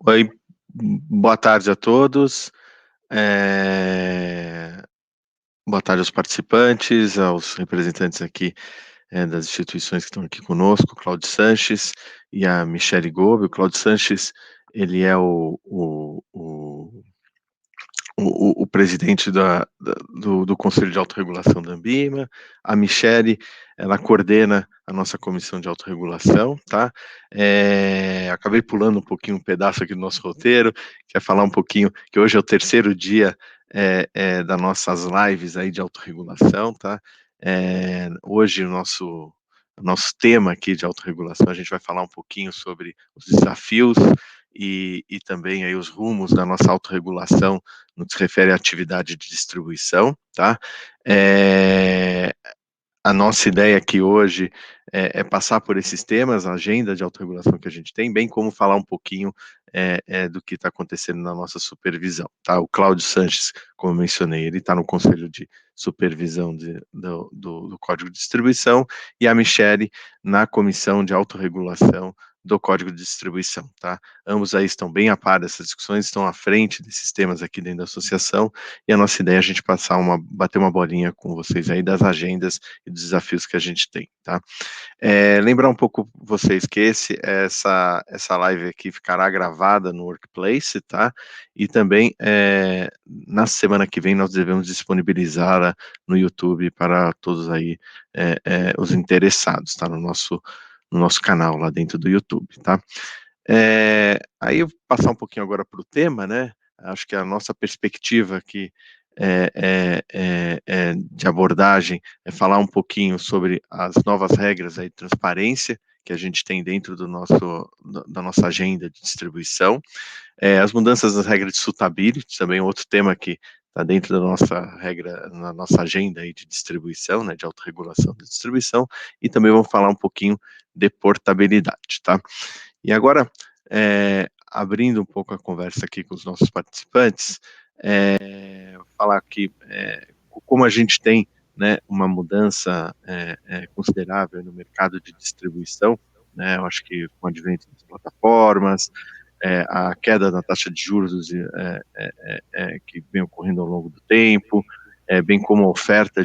Oi, boa tarde a todos. Boa tarde aos participantes, aos representantes aqui das instituições que estão aqui conosco, o Cláudio Sanches e a Michele Gobi. O Cláudio Sanches, ele é o presidente do Conselho de Autorregulação da Ambima. A Michele, ela coordena a nossa comissão de autorregulação, tá? Acabei pulando um pouquinho um pedaço aqui do nosso roteiro, quer falar um pouquinho, que hoje é o terceiro dia das nossas lives aí de autorregulação, tá? Hoje o nosso tema aqui de autorregulação, a gente vai falar um pouquinho sobre os desafios e também aí os rumos da nossa autorregulação no que se refere à atividade de distribuição, tá? A nossa ideia aqui hoje é passar por esses temas, a agenda de autorregulação que a gente tem, bem como falar um pouquinho do que está acontecendo na nossa supervisão, tá? O Cláudio Sanches, como eu mencionei, ele está no Conselho de Supervisão do Código de Distribuição, e a Michele na Comissão de Autorregulação do Código de Distribuição, tá? Ambos aí estão bem a par dessas discussões, estão à frente desses temas aqui dentro da associação, e a nossa ideia é a gente bater uma bolinha com vocês aí das agendas e dos desafios que a gente tem, tá? Lembrar um pouco vocês que essa live aqui ficará gravada no Workplace, tá? E também na semana que vem nós devemos disponibilizá-la no YouTube para todos aí os interessados, tá? No nosso canal lá dentro do YouTube, tá? Aí eu vou passar um pouquinho agora para o tema, né? Acho que a nossa perspectiva aqui de abordagem é falar um pouquinho sobre as novas regras aí de transparência que a gente tem dentro da nossa agenda de distribuição, as mudanças das regras de suitability, também outro tema que está dentro da nossa regra, na nossa agenda aí de distribuição, né, de autorregulação de distribuição, e também vamos falar um pouquinho de portabilidade, tá? E agora, abrindo um pouco a conversa aqui com os nossos participantes, falar aqui como a gente tem, né, uma mudança considerável no mercado de distribuição, né, eu acho que com o advento das plataformas, a queda da taxa de juros que vem ocorrendo ao longo do tempo, bem como a oferta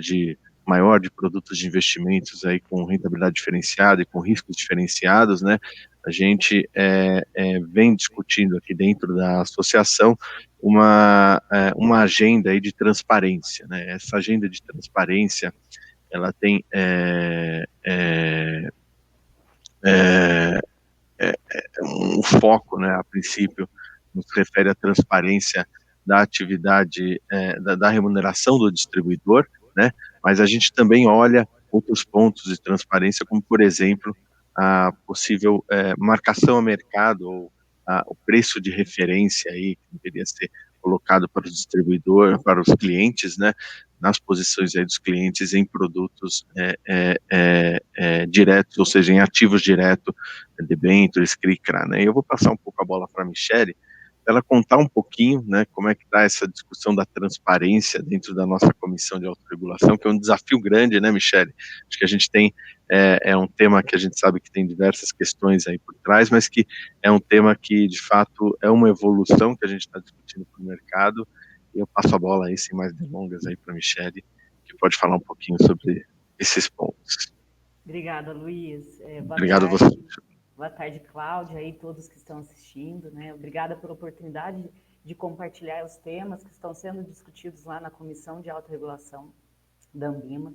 maior de produtos de investimentos aí com rentabilidade diferenciada e com riscos diferenciados, né, a gente vem discutindo aqui dentro da associação uma agenda aí de transparência, né? Essa agenda de transparência, ela tem um foco, né, a princípio, no que se refere à transparência da atividade, da remuneração do distribuidor, né, mas a gente também olha outros pontos de transparência, como, por exemplo, a possível marcação a mercado, ou o preço de referência aí, que deveria ser colocado para o distribuidor, para os clientes, né, nas posições aí dos clientes em produtos diretos, ou seja, em ativos diretos, debêntures, CRI, CRA, né? E eu vou passar um pouco a bola para a Michele, para ela contar um pouquinho, né, como é que está essa discussão da transparência dentro da nossa comissão de autorregulação, que é um desafio grande, né, Michele? Acho que a gente tem, um tema que a gente sabe que tem diversas questões aí por trás, mas que é um tema que, de fato, é uma evolução que a gente está discutindo para o mercado, e eu passo a bola aí, sem mais delongas, aí para a Michele, que pode falar um pouquinho sobre esses pontos. Obrigada, Luiz. Boa Obrigado a tarde. você. Boa tarde, Cláudia, e todos que estão assistindo, né? Obrigada pela oportunidade de compartilhar os temas que estão sendo discutidos lá na Comissão de Autorregulação da Ambima.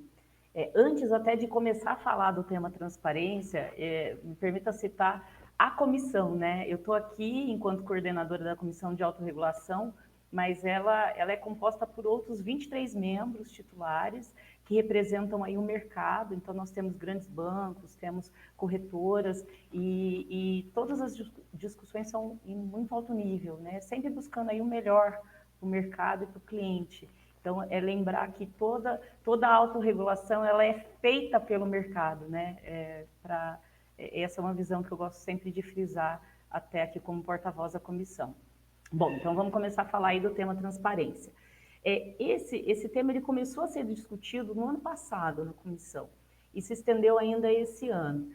Antes até de começar a falar do tema transparência, me permita citar a comissão, né? Eu estou aqui enquanto coordenadora da Comissão de Autorregulação, mas ela é composta por outros 23 membros titulares que representam aí o mercado. Então nós temos grandes bancos, temos corretoras e todas as discussões são em muito alto nível, né? Sempre buscando aí o melhor para o mercado e para o cliente. Então, é lembrar que toda a autorregulação ela é feita pelo mercado, né? Essa é uma visão que eu gosto sempre de frisar até aqui como porta-voz da comissão. Bom, então vamos começar a falar aí do tema transparência. Esse tema ele começou a ser discutido no ano passado na comissão e se estendeu ainda esse ano.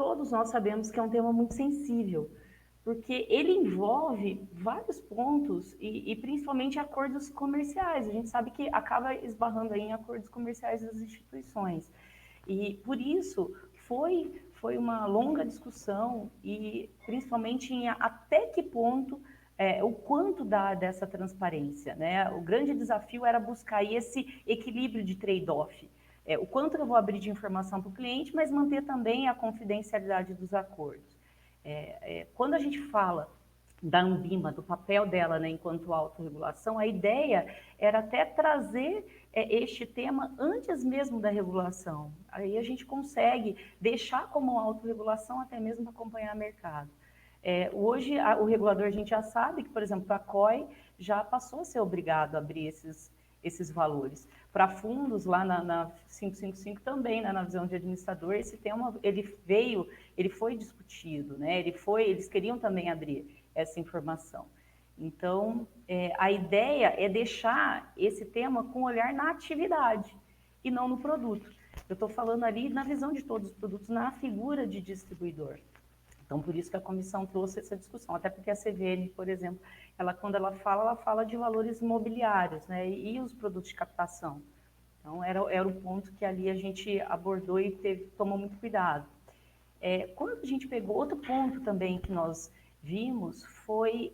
todos nós sabemos que é um tema muito sensível, porque ele envolve vários pontos e principalmente acordos comerciais. A gente sabe que acaba esbarrando aí em acordos comerciais das instituições. E por isso foi uma longa discussão e principalmente em até que ponto o quanto dá dessa transparência, né? O grande desafio era buscar esse equilíbrio de trade-off. O quanto eu vou abrir de informação para o cliente, mas manter também a confidencialidade dos acordos. Quando a gente fala da Anbima, do papel dela, né, enquanto autorregulação, a ideia era até trazer este tema antes mesmo da regulação. Aí a gente consegue deixar como autorregulação até mesmo acompanhar o mercado. Hoje, o regulador, a gente já sabe que, por exemplo, a COI já passou a ser obrigado a abrir esses valores. Para fundos, lá na 555 também, né, na visão de administrador, esse tema, ele foi discutido, né, eles queriam também abrir essa informação. Então, a ideia é deixar esse tema com olhar na atividade e não no produto. Eu estou falando ali na visão de todos os produtos, na figura de distribuidor. Então, por isso que a comissão trouxe essa discussão, até porque a CVM, por exemplo, quando ela fala de valores imobiliários, né, e os produtos de captação. Então, era o ponto que ali a gente abordou e tomou muito cuidado. Quando a gente pegou, outro ponto também que nós vimos foi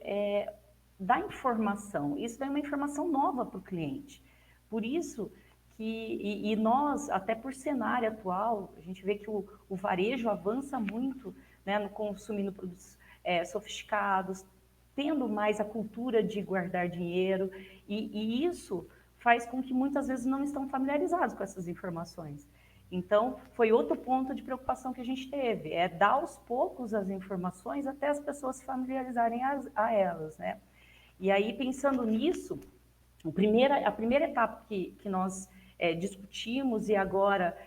da informação. Isso é uma informação nova para o cliente. Por isso que nós, até por cenário atual, a gente vê que o varejo avança muito, né, no consumindo produtos sofisticados, tendo mais a cultura de guardar dinheiro, e isso faz com que muitas vezes não estão familiarizados com essas informações. Então, foi outro ponto de preocupação que a gente teve, dar aos poucos as informações até as pessoas se familiarizarem a elas, né? E aí, pensando nisso, a primeira etapa que nós discutimos e agora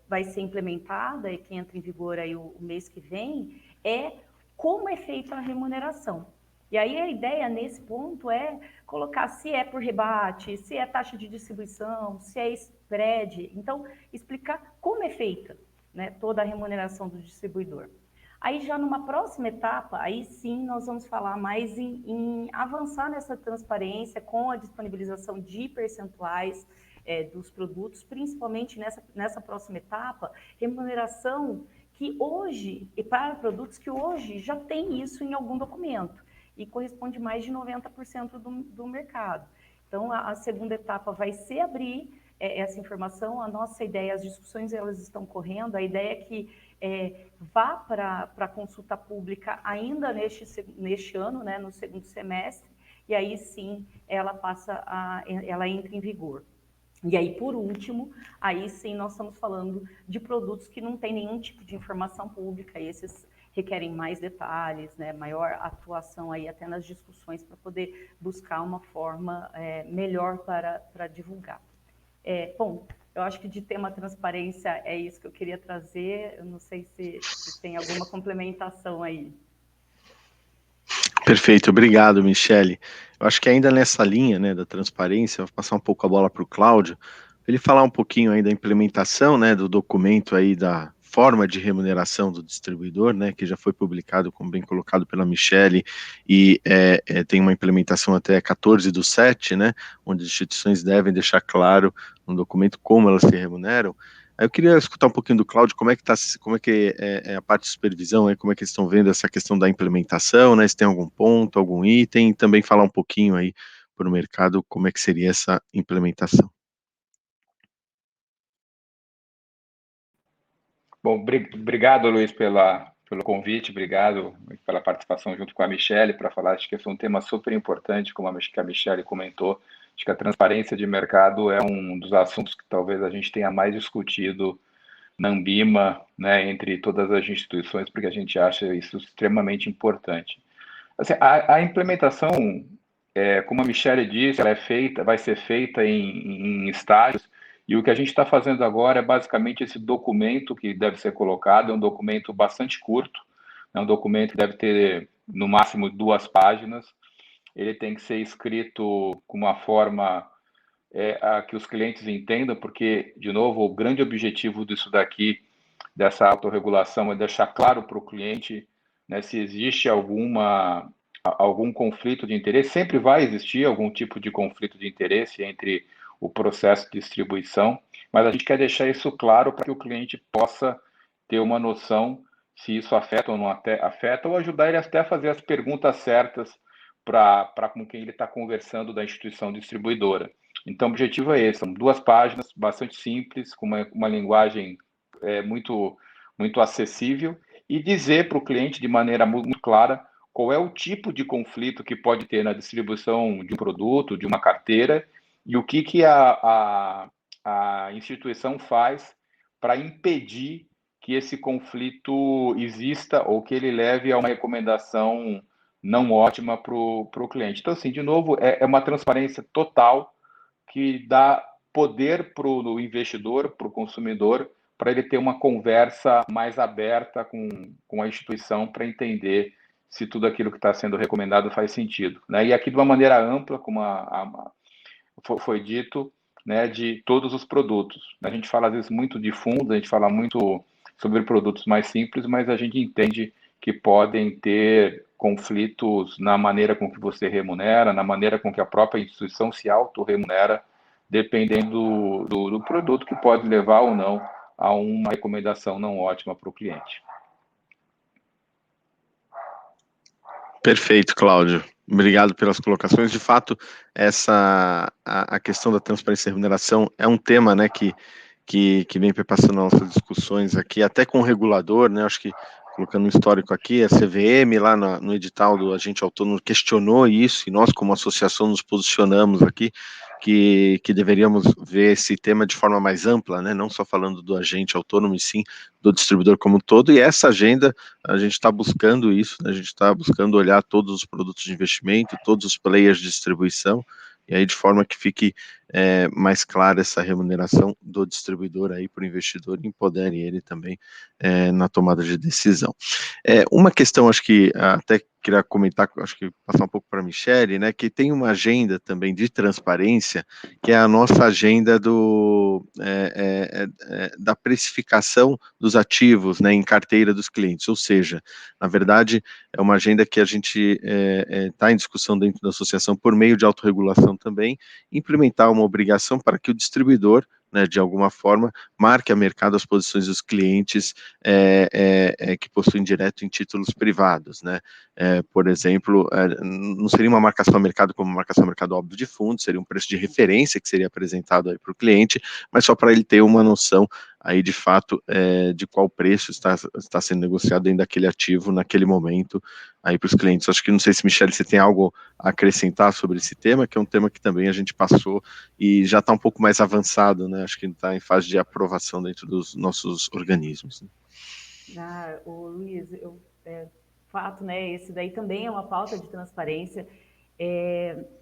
vai ser implementada e que entra em vigor aí o mês que vem, é como é feita a remuneração. E aí a ideia nesse ponto é colocar se é por rebate, se é taxa de distribuição, se é spread. Então, explicar como é feita, né, toda a remuneração do distribuidor. Aí já numa próxima etapa, aí sim nós vamos falar mais em avançar nessa transparência com a disponibilização de percentuais dos produtos, principalmente nessa próxima etapa, remuneração que hoje, e para produtos que hoje já tem isso em algum documento, e corresponde a mais de 90% do mercado. Então, a segunda etapa vai ser abrir essa informação. A nossa ideia, as discussões elas estão correndo, a ideia é que vá para a consulta pública ainda neste ano, né, no segundo semestre, e aí sim ela entra em vigor. E aí, por último, aí sim nós estamos falando de produtos que não têm nenhum tipo de informação pública, esses requerem mais detalhes, né, maior atuação aí até nas discussões para poder buscar uma forma melhor para divulgar. Bom, eu acho que de tema transparência é isso que eu queria trazer, eu não sei se tem alguma complementação aí. Perfeito, obrigado, Michele. Eu acho que ainda nessa linha, né, da transparência, vou passar um pouco a bola para o Cláudio, para ele falar um pouquinho aí da implementação, né, do documento aí da forma de remuneração do distribuidor, né, que já foi publicado, como bem colocado pela Michele, e tem uma implementação até 14/7, né, onde as instituições devem deixar claro no documento como elas se remuneram. Eu queria escutar um pouquinho do Cláudio, como é que é a parte de supervisão, como é que eles estão vendo essa questão da implementação, né? Se tem algum ponto, algum item, e também falar um pouquinho aí para o mercado como é que seria essa implementação. Bom, obrigado, Luiz, pelo convite, obrigado pela participação junto com a Michele para falar. Acho que esse é um tema super importante, como a Michele comentou. Acho que a transparência de mercado é um dos assuntos que talvez a gente tenha mais discutido na Anbima, né, entre todas as instituições, porque a gente acha isso extremamente importante. Assim, a implementação, como a Michele disse, ela vai ser feita em estágios, e o que a gente está fazendo agora é basicamente esse documento que deve ser colocado, é um documento bastante curto, é um documento que deve ter no máximo 2 páginas, ele tem que ser escrito com uma forma a que os clientes entendam, porque, de novo, o grande objetivo disso daqui dessa autorregulação é deixar claro para o cliente, né, se existe algum conflito de interesse. Sempre vai existir algum tipo de conflito de interesse entre o processo de distribuição, mas a gente quer deixar isso claro para que o cliente possa ter uma noção se isso afeta ou não afeta, ou ajudar ele até a fazer as perguntas certas para com quem ele está conversando da instituição distribuidora. Então, o objetivo é esse, são 2 páginas, bastante simples, com uma linguagem muito, muito acessível, e dizer para o cliente de maneira muito clara qual é o tipo de conflito que pode ter na distribuição de um produto, de uma carteira, e o que a instituição faz para impedir que esse conflito exista ou que ele leve a uma recomendação não ótima para o cliente. Então, assim, de novo, é uma transparência total que dá poder para o investidor, para o consumidor, para ele ter uma conversa mais aberta com a instituição para entender se tudo aquilo que está sendo recomendado faz sentido, né? E aqui de uma maneira ampla, como foi dito, né, de todos os produtos. A gente fala às vezes muito de fundos, a gente fala muito sobre produtos mais simples, mas a gente entende que podem ter conflitos na maneira com que você remunera, na maneira com que a própria instituição se autorremunera, dependendo do produto, que pode levar ou não a uma recomendação não ótima para o cliente. Perfeito, Cláudio. Obrigado pelas colocações. De fato, a questão da transparência e remuneração é um tema, né, que vem perpassando nossas discussões aqui, até com o regulador, né? Acho que, colocando um histórico aqui, a CVM lá no edital do agente autônomo questionou isso, e nós, como associação, nos posicionamos aqui que deveríamos ver esse tema de forma mais ampla, né? Não só falando do agente autônomo, e sim do distribuidor como um todo. E essa agenda, a gente está buscando isso, né? A gente está buscando olhar todos os produtos de investimento, todos os players de distribuição, e aí de forma que fique mais clara essa remuneração do distribuidor aí para o investidor, e empodere ele também na tomada de decisão. Uma questão, acho que até queria comentar, acho que passar um pouco para a Michele, né, que tem uma agenda também de transparência, que é a nossa agenda da precificação dos ativos, né, em carteira dos clientes, ou seja, na verdade, é uma agenda que a gente está em discussão dentro da associação por meio de autorregulação também, implementar uma obrigação para que o distribuidor, né, de alguma forma, marque a mercado as posições dos clientes que possuem direto em títulos privados, né? Por exemplo, não seria uma marcação a mercado como uma marcação a mercado óbvio de fundo, seria um preço de referência que seria apresentado aí para o cliente, mas só para ele ter uma noção aí de fato de qual preço está sendo negociado dentro daquele ativo naquele momento aí para os clientes. Acho que, não sei se, Michele, você tem algo a acrescentar sobre esse tema, que é um tema que também a gente passou e já está um pouco mais avançado, né? Acho que está em fase de aprovação dentro dos nossos organismos. O Luiz, fato, né? Esse daí também é uma pauta de transparência.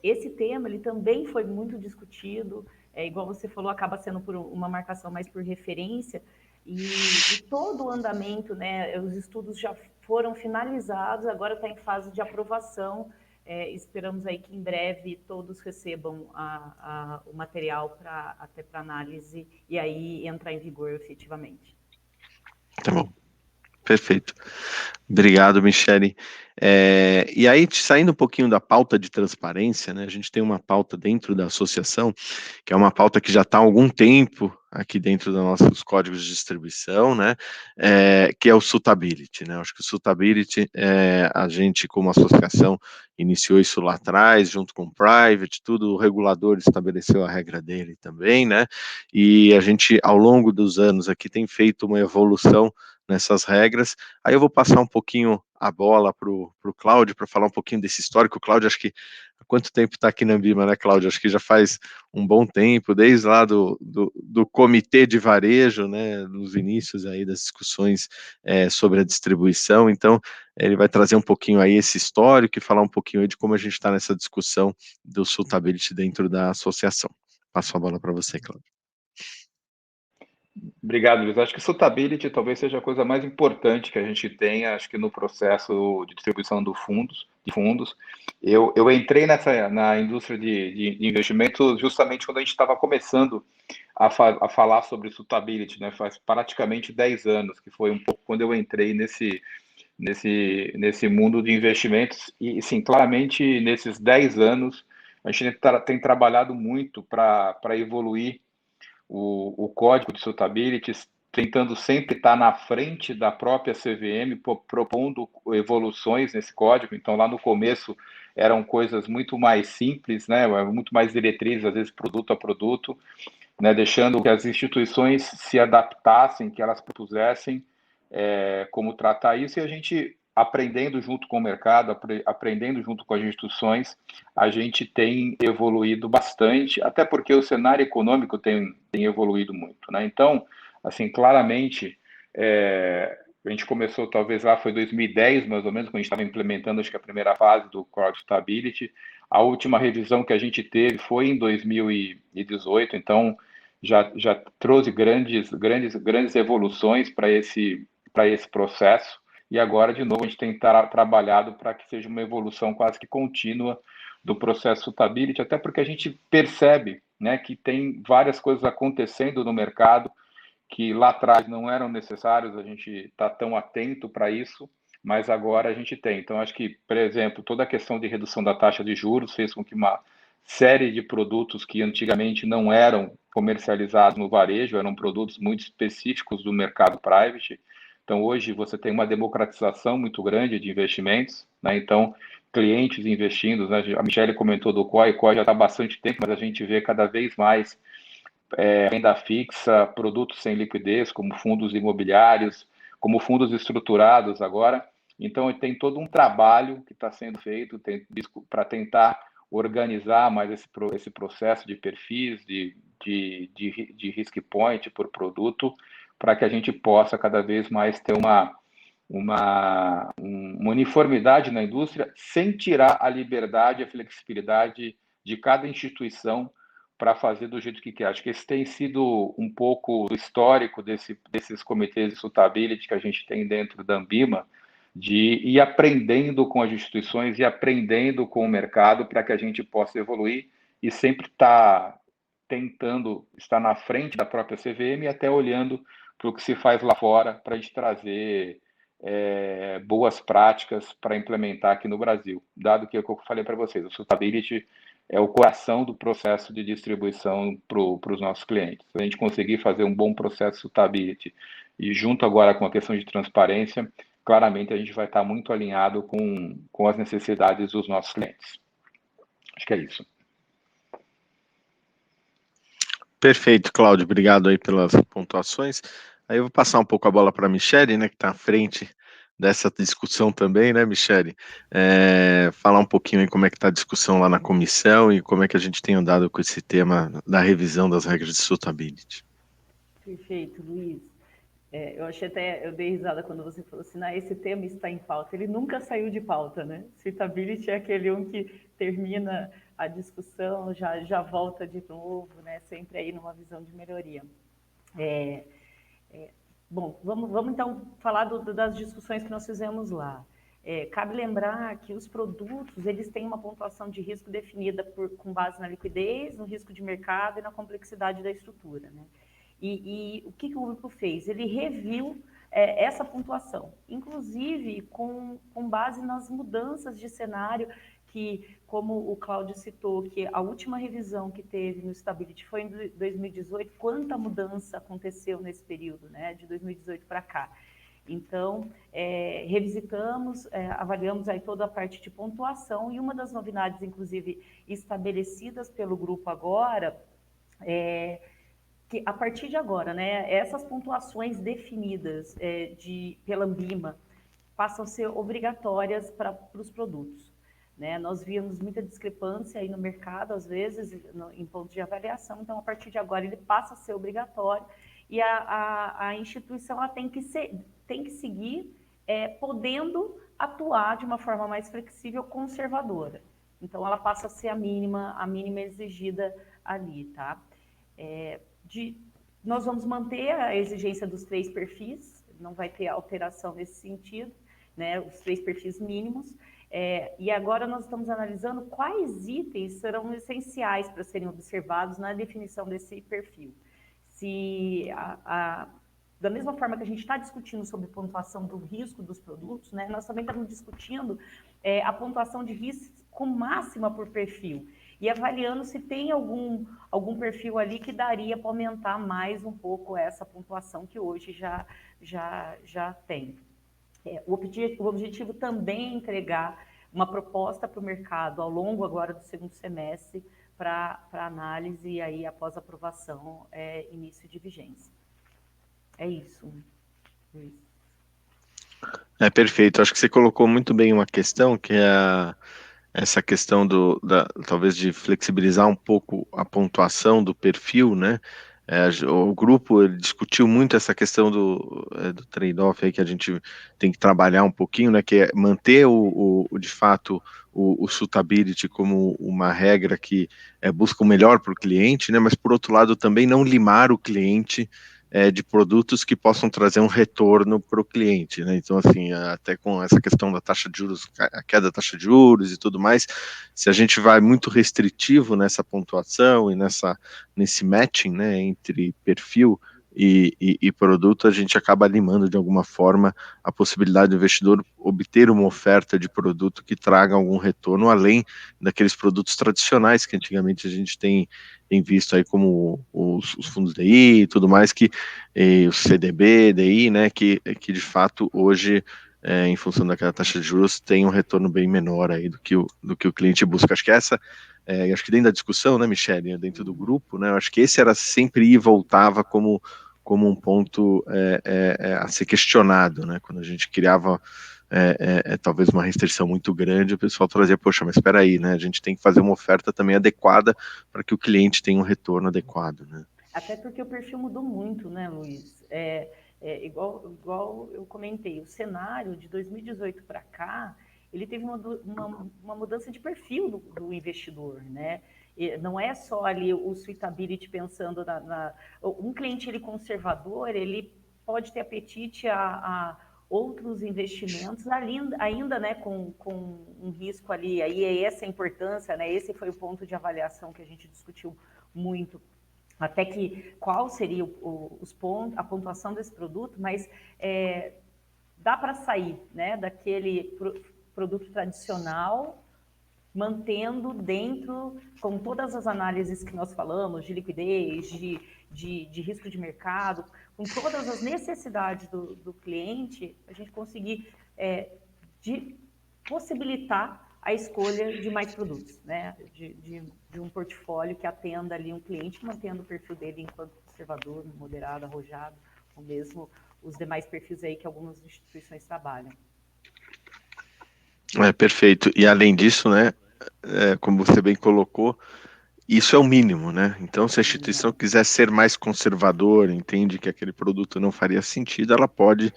Esse tema, ele também foi muito discutido, igual você falou, acaba sendo por uma marcação mais por referência, e todo o andamento, né? Os estudos já foram finalizados, agora está em fase de aprovação. Esperamos aí que em breve todos recebam o material até para análise e aí entrar em vigor efetivamente. Tá bom. Perfeito. Obrigado, Michele. E aí, saindo um pouquinho da pauta de transparência, né, a gente tem uma pauta dentro da associação, que é uma pauta que já está há algum tempo aqui dentro dos nossos códigos de distribuição, né, que é o Suitability, né, acho que o Suitability, a gente como associação iniciou isso lá atrás, junto com o Private, tudo, o regulador estabeleceu a regra dele também, né, e a gente, ao longo dos anos aqui, tem feito uma evolução nessas regras. Aí eu vou passar um pouquinho a bola para o Cláudio, para falar um pouquinho desse histórico. O Cláudio, acho que há quanto tempo está aqui na Ambima, né, Cláudio? Acho que já faz um bom tempo, desde lá do comitê de varejo, né, nos inícios aí das discussões sobre a distribuição. Então, ele vai trazer um pouquinho aí esse histórico e falar um pouquinho aí de como a gente está nessa discussão do Suitability dentro da associação. Passo a bola para você, Cláudio. Obrigado, Luiz. Acho que Suitability talvez seja a coisa mais importante que a gente tenha, acho que no processo de distribuição de fundos. Eu entrei na indústria de investimentos justamente quando a gente estava começando a falar sobre sustainability, né? Faz praticamente 10 anos, que foi um pouco quando eu entrei nesse mundo de investimentos. E, sim, claramente, nesses 10 anos, a gente tem trabalhado muito para evoluir o código de sustainability, tentando sempre estar na frente da própria CVM, propondo evoluções nesse código. Então, lá no começo, eram coisas muito mais simples, né? Muito mais diretrizes, às vezes produto a produto, né? Deixando que as instituições se adaptassem, que elas propusessem como tratar isso, e a gente, aprendendo junto com o mercado, aprendendo junto com as instituições, a gente tem evoluído bastante, até porque o cenário econômico tem evoluído muito, né? Então, assim, claramente, a gente começou, talvez lá foi 2010, mais ou menos, quando a gente estava implementando, acho que a primeira fase do Core Stability. A última revisão que a gente teve foi em 2018, então já trouxe grandes evoluções para esse processo, e agora, de novo, a gente tem trabalhado para que seja uma evolução quase que contínua do processo Sustainability, até porque a gente percebe, né, que tem várias coisas acontecendo no mercado que lá atrás não eram necessários, a gente está tão atento para isso, mas agora a gente tem. Então, acho que, por exemplo, toda a questão de redução da taxa de juros fez com que uma série de produtos que antigamente não eram comercializados no varejo, eram produtos muito específicos do mercado private. Então, hoje você tem uma democratização muito grande de investimentos, né? Então, clientes investindo, né? A Michelle comentou do COI, o COI já está há bastante tempo, mas a gente vê cada vez mais renda fixa, produtos sem liquidez, como fundos imobiliários, como fundos estruturados agora. Então, tem todo um trabalho que está sendo feito para tentar organizar mais esse processo de perfis, de risk point por produto, para que a gente possa cada vez mais ter uma uniformidade na indústria, sem tirar a liberdade e a flexibilidade de cada instituição para fazer do jeito que quer. Acho que esse tem sido um pouco do histórico desses comitês de sustainability que a gente tem dentro da Anbima, de ir aprendendo com as instituições e aprendendo com o mercado para que a gente possa evoluir e sempre estar tentando estar na frente da própria CVM e até olhando para o que se faz lá fora para a gente trazer boas práticas para implementar aqui no Brasil, dado que é o que eu falei para vocês, o sustainability é o coração do processo de distribuição para os nossos clientes. Se a gente conseguir fazer um bom processo de sustainability e junto agora com a questão de transparência, claramente a gente vai estar muito alinhado com as necessidades dos nossos clientes. Acho que é isso. Perfeito, Cláudio. Obrigado aí pelas pontuações. Aí eu vou passar um pouco a bola para a Michelle, né, que está à frente dessa discussão também, né, Michelle? Falar um pouquinho aí como é que está a discussão lá na comissão e como é que a gente tem andado com esse tema da revisão das regras de sustainability. Perfeito, Luiz. Eu achei até, eu dei risada quando você falou assim, esse tema está em pauta. Ele nunca saiu de pauta, né? Sustainability é aquele que termina a discussão, já volta de novo, né? Sempre aí numa visão de melhoria. Bom, vamos então falar das discussões que nós fizemos lá. Cabe lembrar que os produtos, eles têm uma pontuação de risco definida com base na liquidez, no risco de mercado e na complexidade da estrutura, né? E o que o grupo fez? Ele reviu essa pontuação, inclusive com base nas mudanças de cenário que, como o Cláudio citou, que a última revisão que teve no Stability foi em 2018, quanta mudança aconteceu nesse período, né, de 2018 para cá. Então, revisitamos, avaliamos aí toda a parte de pontuação, e uma das novidades, inclusive, estabelecidas pelo grupo agora, que a partir de agora, né, essas pontuações definidas pela Anbima passam a ser obrigatórias para os produtos, né? Nós víamos muita discrepância aí no mercado, às vezes, em pontos de avaliação, então, a partir de agora, ele passa a ser obrigatório, e a instituição ela tem que seguir podendo atuar de uma forma mais flexível, conservadora. Então, ela passa a ser a mínima exigida ali, tá? Nós vamos manter a exigência dos 3 perfis, não vai ter alteração nesse sentido, né, os 3 perfis mínimos, e agora nós estamos analisando quais itens serão essenciais para serem observados na definição desse perfil. se da mesma forma que a gente está discutindo sobre pontuação do risco dos produtos, né, nós também estamos discutindo a pontuação de risco máxima por perfil, e avaliando se tem algum perfil ali que daria para aumentar mais um pouco essa pontuação que hoje já tem. O objetivo também é entregar uma proposta para o mercado ao longo agora do segundo semestre para análise e aí após aprovação, início de vigência. É isso, Luiz. Perfeito. Acho que você colocou muito bem uma questão, que é essa questão talvez de flexibilizar um pouco a pontuação do perfil, né? O grupo ele discutiu muito essa questão do trade-off aí que a gente tem que trabalhar um pouquinho, né? Que é manter de fato o suitability como uma regra que busca o melhor para o cliente, né? Mas por outro lado também não limar o cliente de produtos que possam trazer um retorno para o cliente, né? Então, assim, até com essa questão da taxa de juros, a queda da taxa de juros e tudo mais, se a gente vai muito restritivo nessa pontuação e nesse matching, né, entre perfil e produto, a gente acaba limando de alguma forma a possibilidade do investidor obter uma oferta de produto que traga algum retorno, além daqueles produtos tradicionais que antigamente a gente tem visto aí como os fundos DI e tudo mais, o CDB, DI, né, que de fato hoje, em função daquela taxa de juros, tem um retorno bem menor aí do que o cliente busca. Acho que acho que dentro da discussão, né, Michele, dentro do grupo, né, eu acho que esse era sempre e voltava como um ponto a ser questionado, né, quando a gente criava talvez uma restrição muito grande, o pessoal trazia, poxa, mas espera aí, né, a gente tem que fazer uma oferta também adequada para que o cliente tenha um retorno adequado, né. Até porque o perfil mudou muito, né, Luiz? Igual eu comentei, o cenário de 2018 para cá, ele teve uma mudança de perfil do investidor, né? E não é só ali o suitability pensando um cliente ele conservador, ele pode ter apetite a outros investimentos, ainda né, com um risco ali, aí é essa a importância, né? Esse foi o ponto de avaliação que a gente discutiu muito, até que qual seria os pontos, a pontuação desse produto, mas dá para sair, né, daquele produto tradicional, mantendo dentro, com todas as análises que nós falamos, de liquidez, de risco de mercado, com todas as necessidades do cliente, a gente conseguir possibilitar a escolha de mais produtos, né? De um portfólio que atenda ali um cliente, mantendo o perfil dele enquanto conservador, moderado, arrojado, ou mesmo os demais perfis aí que algumas instituições trabalham. Perfeito. E além disso, né, como você bem colocou, isso é o mínimo, né? Então, se a instituição quiser ser mais conservadora, entende que aquele produto não faria sentido, ela pode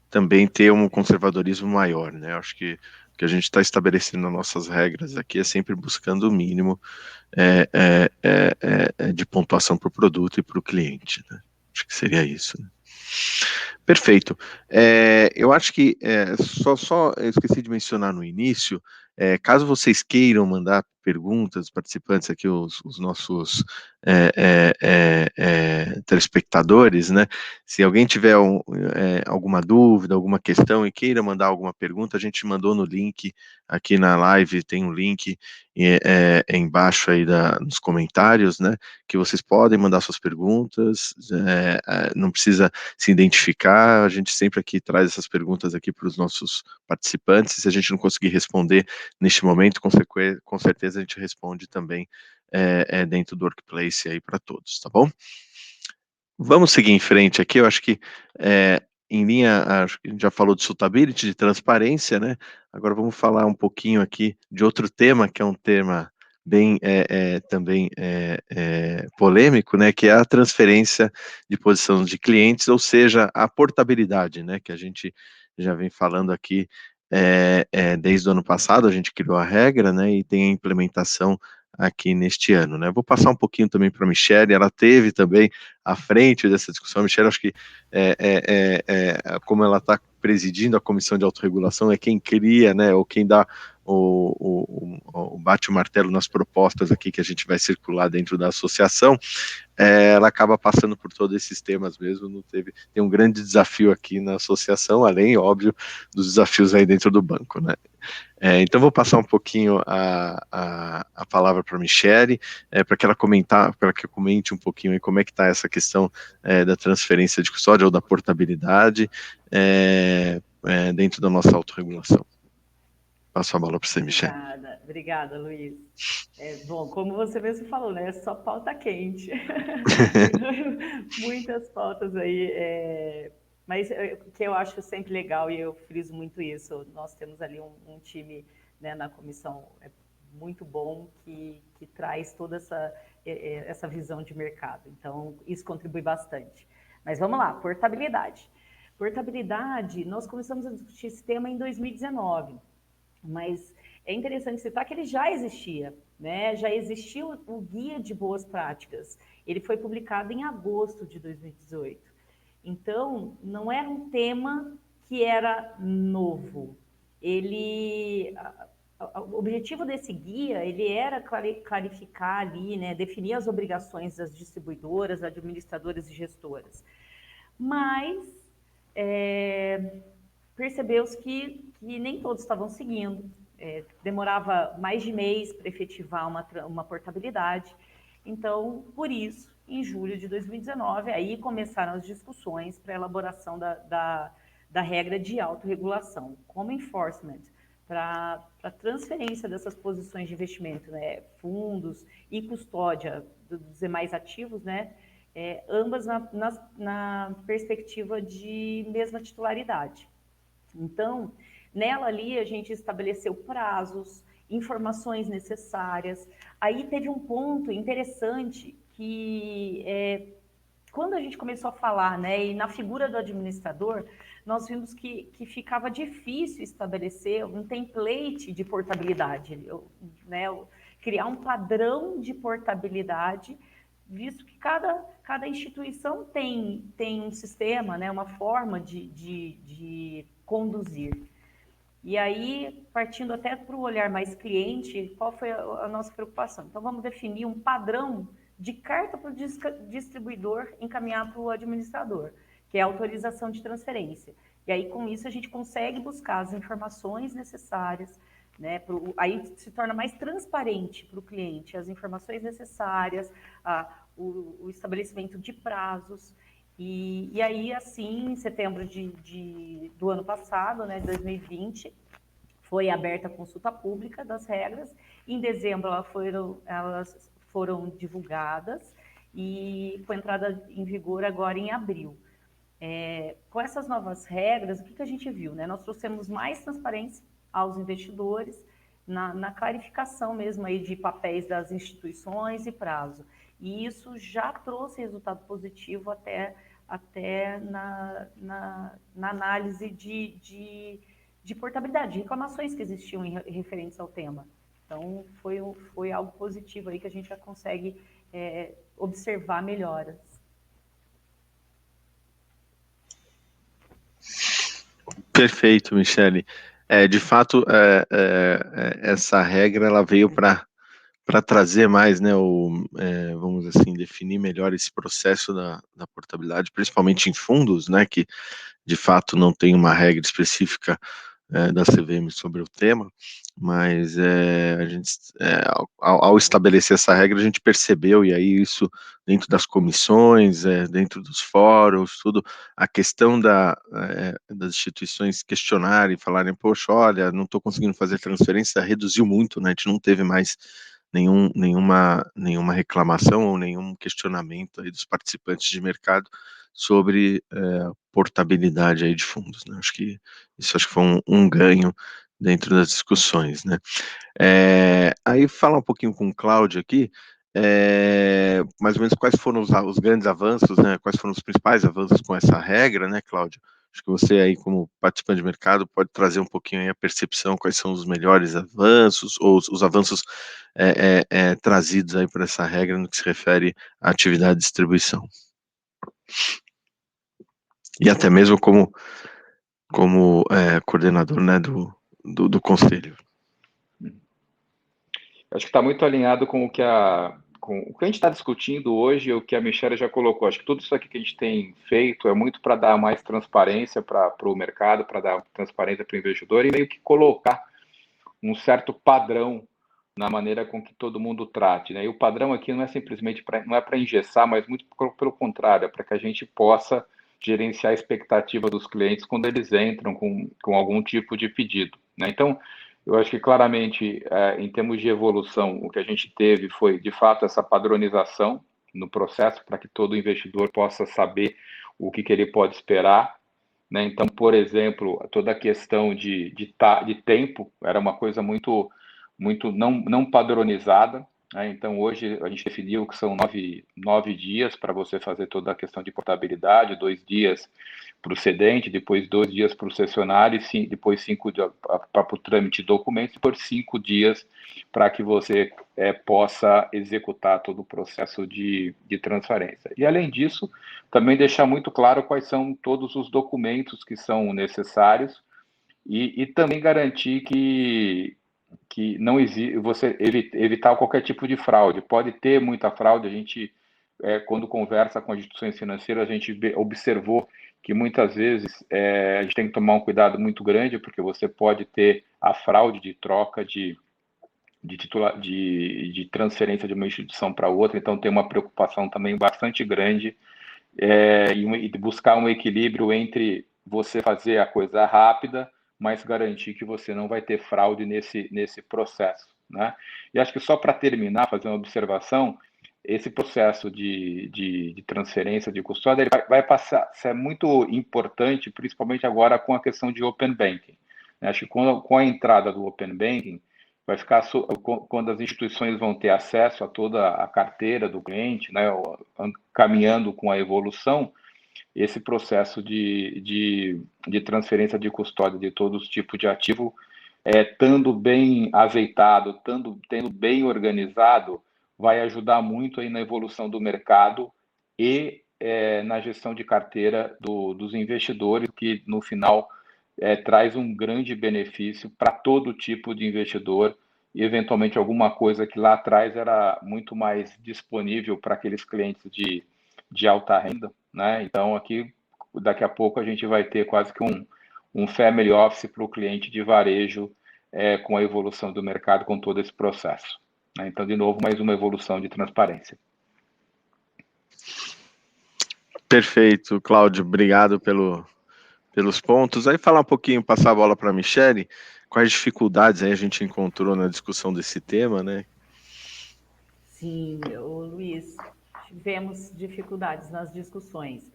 também ter um conservadorismo maior, né? Acho que o que a gente está estabelecendo nas nossas regras aqui é sempre buscando o mínimo de pontuação para o produto e para o cliente, né? Acho que seria isso, né? Perfeito. Eu acho que eu esqueci de mencionar no início, caso vocês queiram mandar perguntas, participantes aqui, os nossos telespectadores, né? Se alguém tiver alguma dúvida, alguma questão e queira mandar alguma pergunta, a gente mandou no link aqui na live, tem um link embaixo aí nos comentários, né? Que vocês podem mandar suas perguntas, não precisa se identificar, a gente sempre aqui traz essas perguntas aqui para os nossos participantes, se a gente não conseguir responder neste momento, com certeza a gente responde também dentro do Workplace aí para todos, tá bom? Vamos seguir em frente aqui, eu acho que em linha, acho que a gente já falou de suitability, de transparência, né? Agora vamos falar um pouquinho aqui de outro tema, que é um tema bem também polêmico, né? Que é a transferência de posição de clientes, ou seja, a portabilidade, né? Que a gente já vem falando aqui desde o ano passado, a gente criou a regra, né? E tem a implementação aqui neste ano, né? Vou passar um pouquinho também para a Michele, ela teve também à frente dessa discussão. A Michele, acho que como ela está presidindo a comissão de autorregulação, é quem cria, né, ou quem dá o bate o martelo nas propostas aqui que a gente vai circular dentro da associação, ela acaba passando por todos esses temas mesmo, tem um grande desafio aqui na associação, além, óbvio, dos desafios aí dentro do banco, né? Então vou passar um pouquinho a palavra para a Michele, para que ela comente um pouquinho aí como é que está essa questão da transferência de custódia ou da portabilidade dentro da nossa autorregulação. Passo a bola para você, Michele. Obrigada, Luiz. Bom, como você mesmo falou, né? Só pauta quente. Muitas pautas aí. Mas o que eu acho sempre legal, e eu friso muito isso, nós temos ali um time, né, na comissão muito bom que traz toda essa visão de mercado. Então, isso contribui bastante. Mas vamos lá, portabilidade. Portabilidade, nós começamos a discutir esse tema em 2019. Mas é interessante citar que ele já existia, né? Já existia o Guia de Boas Práticas. Ele foi publicado em agosto de 2018. Então, não era um tema que era novo. O objetivo desse guia, ele era clarificar ali, né? Definir as obrigações das distribuidoras, administradoras e gestoras. Mas percebeu-se que nem todos estavam seguindo, demorava mais de mês para efetivar uma portabilidade. Então, por isso, em julho de 2019, aí começaram as discussões para a elaboração da regra de autorregulação, como enforcement, para a transferência dessas posições de investimento, né, fundos e custódia dos demais ativos, né, ambas na perspectiva de mesma titularidade. Então, nela ali a gente estabeleceu prazos, informações necessárias. Aí teve um ponto interessante que quando a gente começou a falar, né, e na figura do administrador, nós vimos que ficava difícil estabelecer um template de portabilidade, né, criar um padrão de portabilidade, visto que cada instituição tem um sistema, né, uma forma de conduzir. E aí, partindo até para o olhar mais cliente, qual foi a nossa preocupação? Então, vamos definir um padrão de carta para o distribuidor encaminhar para o administrador, que é a autorização de transferência. E aí, com isso, a gente consegue buscar as informações necessárias, né? Aí se torna mais transparente para o cliente as informações necessárias, o estabelecimento de prazos. E aí, assim, em setembro do ano passado, né, 2020, foi aberta a consulta pública das regras. Em dezembro, elas foram divulgadas e com entrada em vigor agora em abril. Com essas novas regras, o que a gente viu? Né? Nós trouxemos mais transparência aos investidores, na clarificação mesmo aí de papéis das instituições e prazo. E isso já trouxe resultado positivo até na análise de portabilidade, de reclamações que existiam referentes ao tema. Então, foi algo positivo aí que a gente já consegue observar melhoras. Perfeito, Michele. De fato, essa regra ela veio para trazer mais, né, vamos assim, definir melhor esse processo da portabilidade, principalmente em fundos, né, que de fato não tem uma regra específica da CVM sobre o tema, mas a gente, ao estabelecer essa regra, a gente percebeu, e aí isso dentro das comissões, dentro dos fóruns, tudo, a questão das instituições questionarem, falarem, poxa, olha, não estou conseguindo fazer transferência, reduziu muito, né, a gente não teve mais nenhuma reclamação ou nenhum questionamento aí dos participantes de mercado sobre portabilidade aí de fundos, né? Acho que foi um ganho dentro das discussões, né? Aí falar um pouquinho com o Cláudio aqui, mais ou menos quais foram os grandes avanços, né? Quais foram os principais avanços com essa regra, né, Cláudio? Acho que você aí, como participante de mercado, pode trazer um pouquinho aí a percepção, quais são os melhores avanços, ou os avanços trazidos aí por essa regra no que se refere à atividade de distribuição. E até mesmo como coordenador, né, do conselho. acho que está muito alinhado com o que a gente está discutindo hoje e o que a Michelle já colocou. Acho que tudo isso aqui que a gente tem feito é muito para dar mais transparência para o mercado, para dar transparência para o investidor e meio que colocar um certo padrão na maneira com que todo mundo trate, né? E o padrão aqui não é simplesmente não é para engessar, mas muito pelo contrário, é para que a gente possa gerenciar a expectativa dos clientes quando eles entram com algum tipo de pedido, né? Então, eu acho que claramente, em termos de evolução, o que a gente teve foi, de fato, essa padronização no processo para que todo investidor possa saber o que ele pode esperar, né? Então, por exemplo, toda a questão de tempo era uma coisa muito não padronizada, né? Então, hoje a gente definiu que são 9 dias para você fazer toda a questão de portabilidade, 2 dias para o cedente, depois 2 dias para o cessionário, depois 5 dias para o trâmite de documentos, e por 5 dias para que você possa executar todo o processo de transferência. E, além disso, também deixar muito claro quais são todos os documentos que são necessários e também garantir que não existe, você evitar qualquer tipo de fraude. Pode ter muita fraude, a gente, quando conversa com as instituições financeiras, a gente observou que muitas vezes a gente tem que tomar um cuidado muito grande, porque você pode ter a fraude de troca de transferência de uma instituição para outra, então tem uma preocupação também bastante grande e buscar um equilíbrio entre você fazer a coisa rápida, mas garantir que você não vai ter fraude nesse processo, né? E acho que só para terminar, fazer uma observação, esse processo de transferência de custódia ele vai passar, isso é muito importante, principalmente agora com a questão de Open Banking. Acho que com a entrada do Open Banking, vai ficar quando as instituições vão ter acesso a toda a carteira do cliente, né, caminhando com a evolução, esse processo de transferência de custódia de todos os tipos de ativo, estando bem azeitado, tendo bem organizado, vai ajudar muito aí na evolução do mercado e na gestão de carteira dos investidores, que no final traz um grande benefício para todo tipo de investidor e, eventualmente, alguma coisa que lá atrás era muito mais disponível para aqueles clientes de alta renda, né? Então, aqui, daqui a pouco, a gente vai ter quase que um family office para o cliente de varejo com a evolução do mercado, com todo esse processo, né? Então, de novo, mais uma evolução de transparência. Perfeito, Cláudio, obrigado pelos pontos. Aí falar um pouquinho, passar a bola para a Michelle, quais dificuldades aí a gente encontrou na discussão desse tema, né? Sim, Luiz, tivemos dificuldades nas discussões.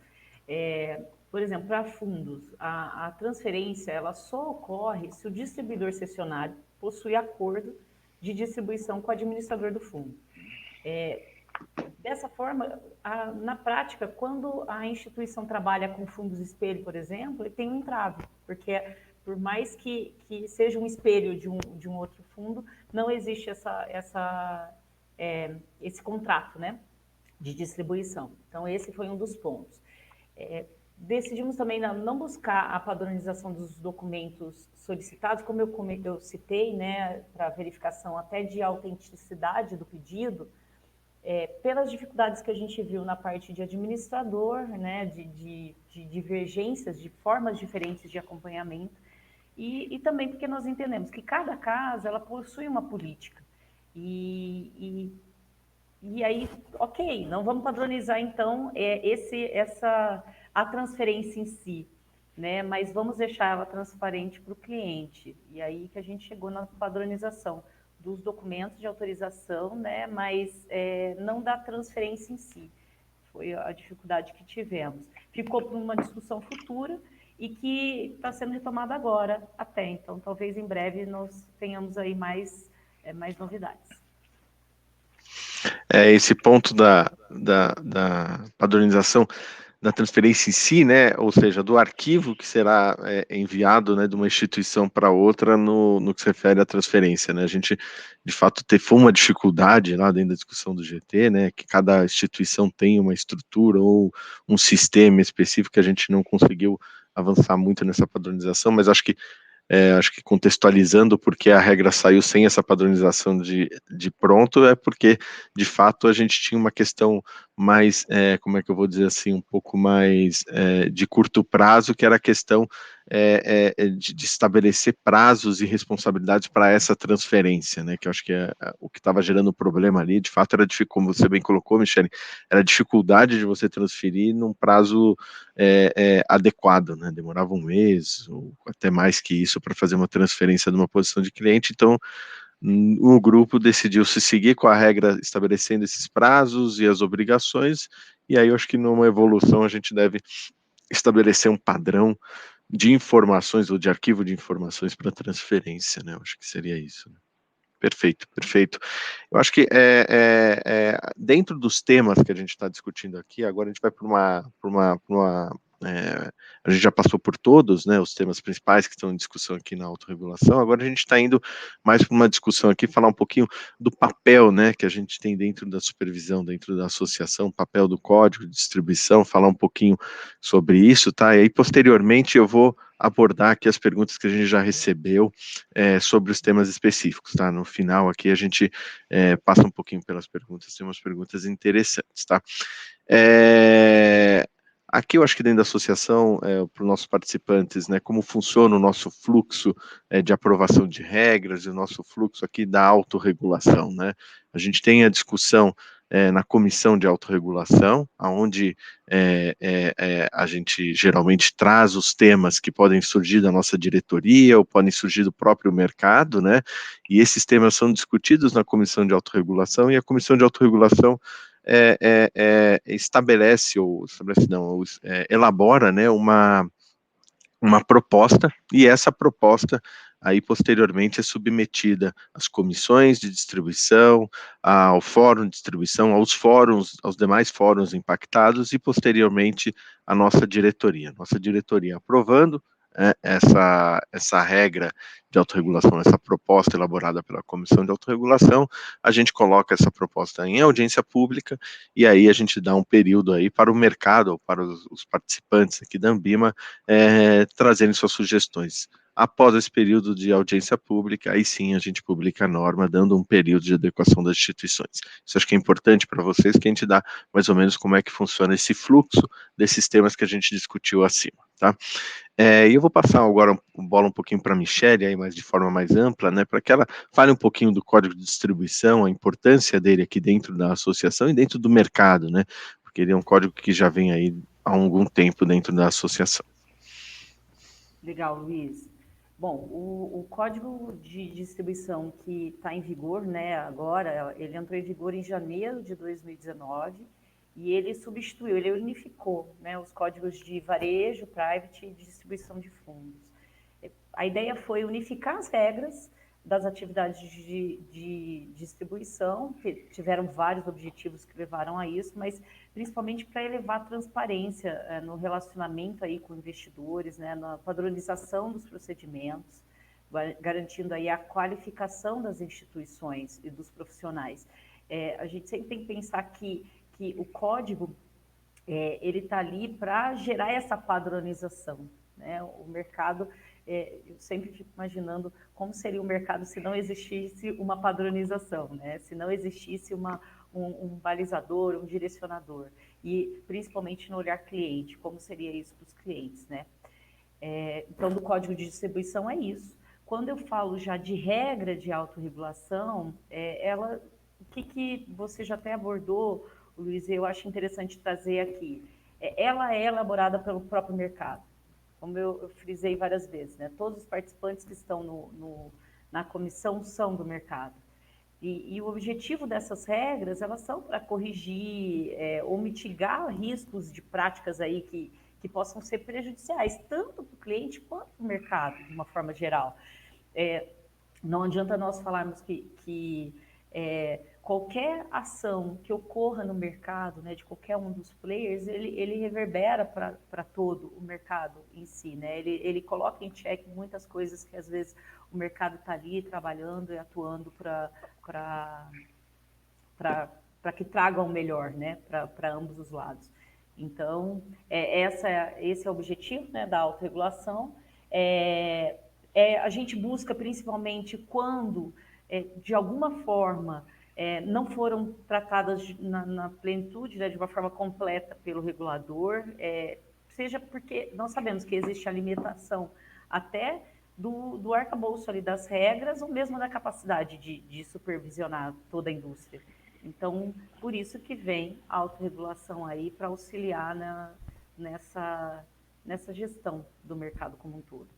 Por exemplo, para fundos, a transferência ela só ocorre se o distribuidor cessionário possui acordo de distribuição com o administrador do fundo. Dessa forma, na prática, quando a instituição trabalha com fundos espelho, por exemplo, ele tem um entrave, porque por mais que seja um espelho de um outro fundo, não existe esse contrato, né, de distribuição. Então, esse foi um dos pontos. Decidimos também não buscar a padronização dos documentos solicitados, como eu citei, né, para verificação até de autenticidade do pedido, pelas dificuldades que a gente viu na parte de administrador, né, de divergências, de formas diferentes de acompanhamento, e também porque nós entendemos que cada casa ela possui uma política. E aí, ok, não vamos padronizar então a transferência em si, né? Mas vamos deixar ela transparente para o cliente. E aí que a gente chegou na padronização dos documentos de autorização, né? Mas não da transferência em si. Foi a dificuldade que tivemos. Ficou para uma discussão futura e que está sendo retomada agora até. Então, talvez em breve nós tenhamos aí mais novidades. Esse ponto da padronização da transferência em si, né, ou seja, do arquivo que será enviado, né, de uma instituição para outra no que se refere à transferência, né, a gente, de fato, teve uma dificuldade lá dentro da discussão do GT, né, que cada instituição tem uma estrutura ou um sistema específico que a gente não conseguiu avançar muito nessa padronização, mas acho que acho que contextualizando porque a regra saiu sem essa padronização de pronto, é porque, de fato, a gente tinha uma questão mais, como é que eu vou dizer assim, um pouco mais de curto prazo, que era a questão de estabelecer prazos e responsabilidades para essa transferência, né, que eu acho que o que estava gerando o problema ali, de fato, era, como você bem colocou, Michele, era a dificuldade de você transferir num prazo adequado, né? Demorava um mês ou até mais que isso para fazer uma transferência de uma posição de cliente. Então, o grupo decidiu se seguir com a regra estabelecendo esses prazos e as obrigações. E aí eu acho que numa evolução a gente deve estabelecer um padrão de informações ou de arquivo de informações para transferência, né? Eu acho que seria isso, né? Perfeito, perfeito. Eu acho que dentro dos temas que a gente está discutindo aqui, agora a gente vai a gente já passou por todos, né, os temas principais que estão em discussão aqui na autorregulação, agora a gente está indo mais para uma discussão aqui, falar um pouquinho do papel, né, que a gente tem dentro da supervisão, dentro da associação, papel do código de distribuição, falar um pouquinho sobre isso, tá? E aí, posteriormente, eu vou abordar aqui as perguntas que a gente já recebeu sobre os temas específicos, tá? No final aqui a gente passa um pouquinho pelas perguntas, tem umas perguntas interessantes, tá? Aqui eu acho que dentro da associação, para os nossos participantes, né, como funciona o nosso fluxo de aprovação de regras e o nosso fluxo aqui da autorregulação, né? A gente tem a discussão na comissão de autorregulação, onde a gente geralmente traz os temas que podem surgir da nossa diretoria ou podem surgir do próprio mercado, né? E esses temas são discutidos na comissão de autorregulação e a comissão de autorregulação elabora, né, uma proposta, e essa proposta aí posteriormente é submetida às comissões de distribuição, ao fórum de distribuição, aos demais fóruns impactados e posteriormente à nossa diretoria. Nossa diretoria aprovando essa regra de autorregulação, essa proposta elaborada pela comissão de autorregulação, a gente coloca essa proposta em audiência pública e aí a gente dá um período aí para o mercado, para os participantes aqui da Ambima, trazerem suas sugestões. Após esse período de audiência pública, aí sim a gente publica a norma, dando um período de adequação das instituições. Isso acho que é importante para vocês, que a gente dá mais ou menos como é que funciona esse fluxo desses temas que a gente discutiu acima, tá? E eu vou passar agora a bola um pouquinho para a Michele, aí, mas de forma mais ampla, né, para que ela fale um pouquinho do código de distribuição, a importância dele aqui dentro da associação e dentro do mercado, né, porque ele é um código que já vem aí há algum tempo dentro da associação. Legal, Luiz. Bom, o código de distribuição que está em vigor, né, agora, ele entrou em vigor em janeiro de 2019 e ele substituiu, ele unificou, né, os códigos de varejo, private e de distribuição de fundos. A ideia foi unificar as regras das atividades de distribuição, que tiveram vários objetivos que levaram a isso, mas principalmente para elevar a transparência no relacionamento aí com investidores, né, na padronização dos procedimentos, garantindo aí a qualificação das instituições e dos profissionais. A gente sempre tem que pensar que o código ele está ali para gerar essa padronização, né? O mercado, eu sempre fico imaginando como seria o mercado se não existisse uma padronização, né? Se não existisse um balizador, um direcionador, e principalmente no olhar cliente, como seria isso para os clientes, né? Então, do código de distribuição é isso. Quando eu falo já de regra de autorregulação, o que você já até abordou, Luiz, eu acho interessante trazer aqui. Ela é elaborada pelo próprio mercado, como eu frisei várias vezes, né? Todos os participantes que estão na comissão são do mercado. E o objetivo dessas regras, elas são para corrigir ou mitigar riscos de práticas aí que possam ser prejudiciais, tanto para o cliente quanto para o mercado, de uma forma geral. Não adianta nós falarmos que qualquer ação que ocorra no mercado, né, de qualquer um dos players, ele reverbera para todo o mercado em si, né? Ele coloca em xeque muitas coisas que às vezes o mercado está ali trabalhando e atuando para que tragam o melhor, né, para ambos os lados. Então, esse é o objetivo, né, da autorregulação. A gente busca principalmente quando, de alguma forma, não foram tratadas na plenitude, né, de uma forma completa pelo regulador, seja porque nós sabemos que existe a limitação até do arcabouço ali das regras, ou mesmo da capacidade de supervisionar toda a indústria. Então, por isso que vem a autorregulação aí para auxiliar nessa gestão do mercado como um todo.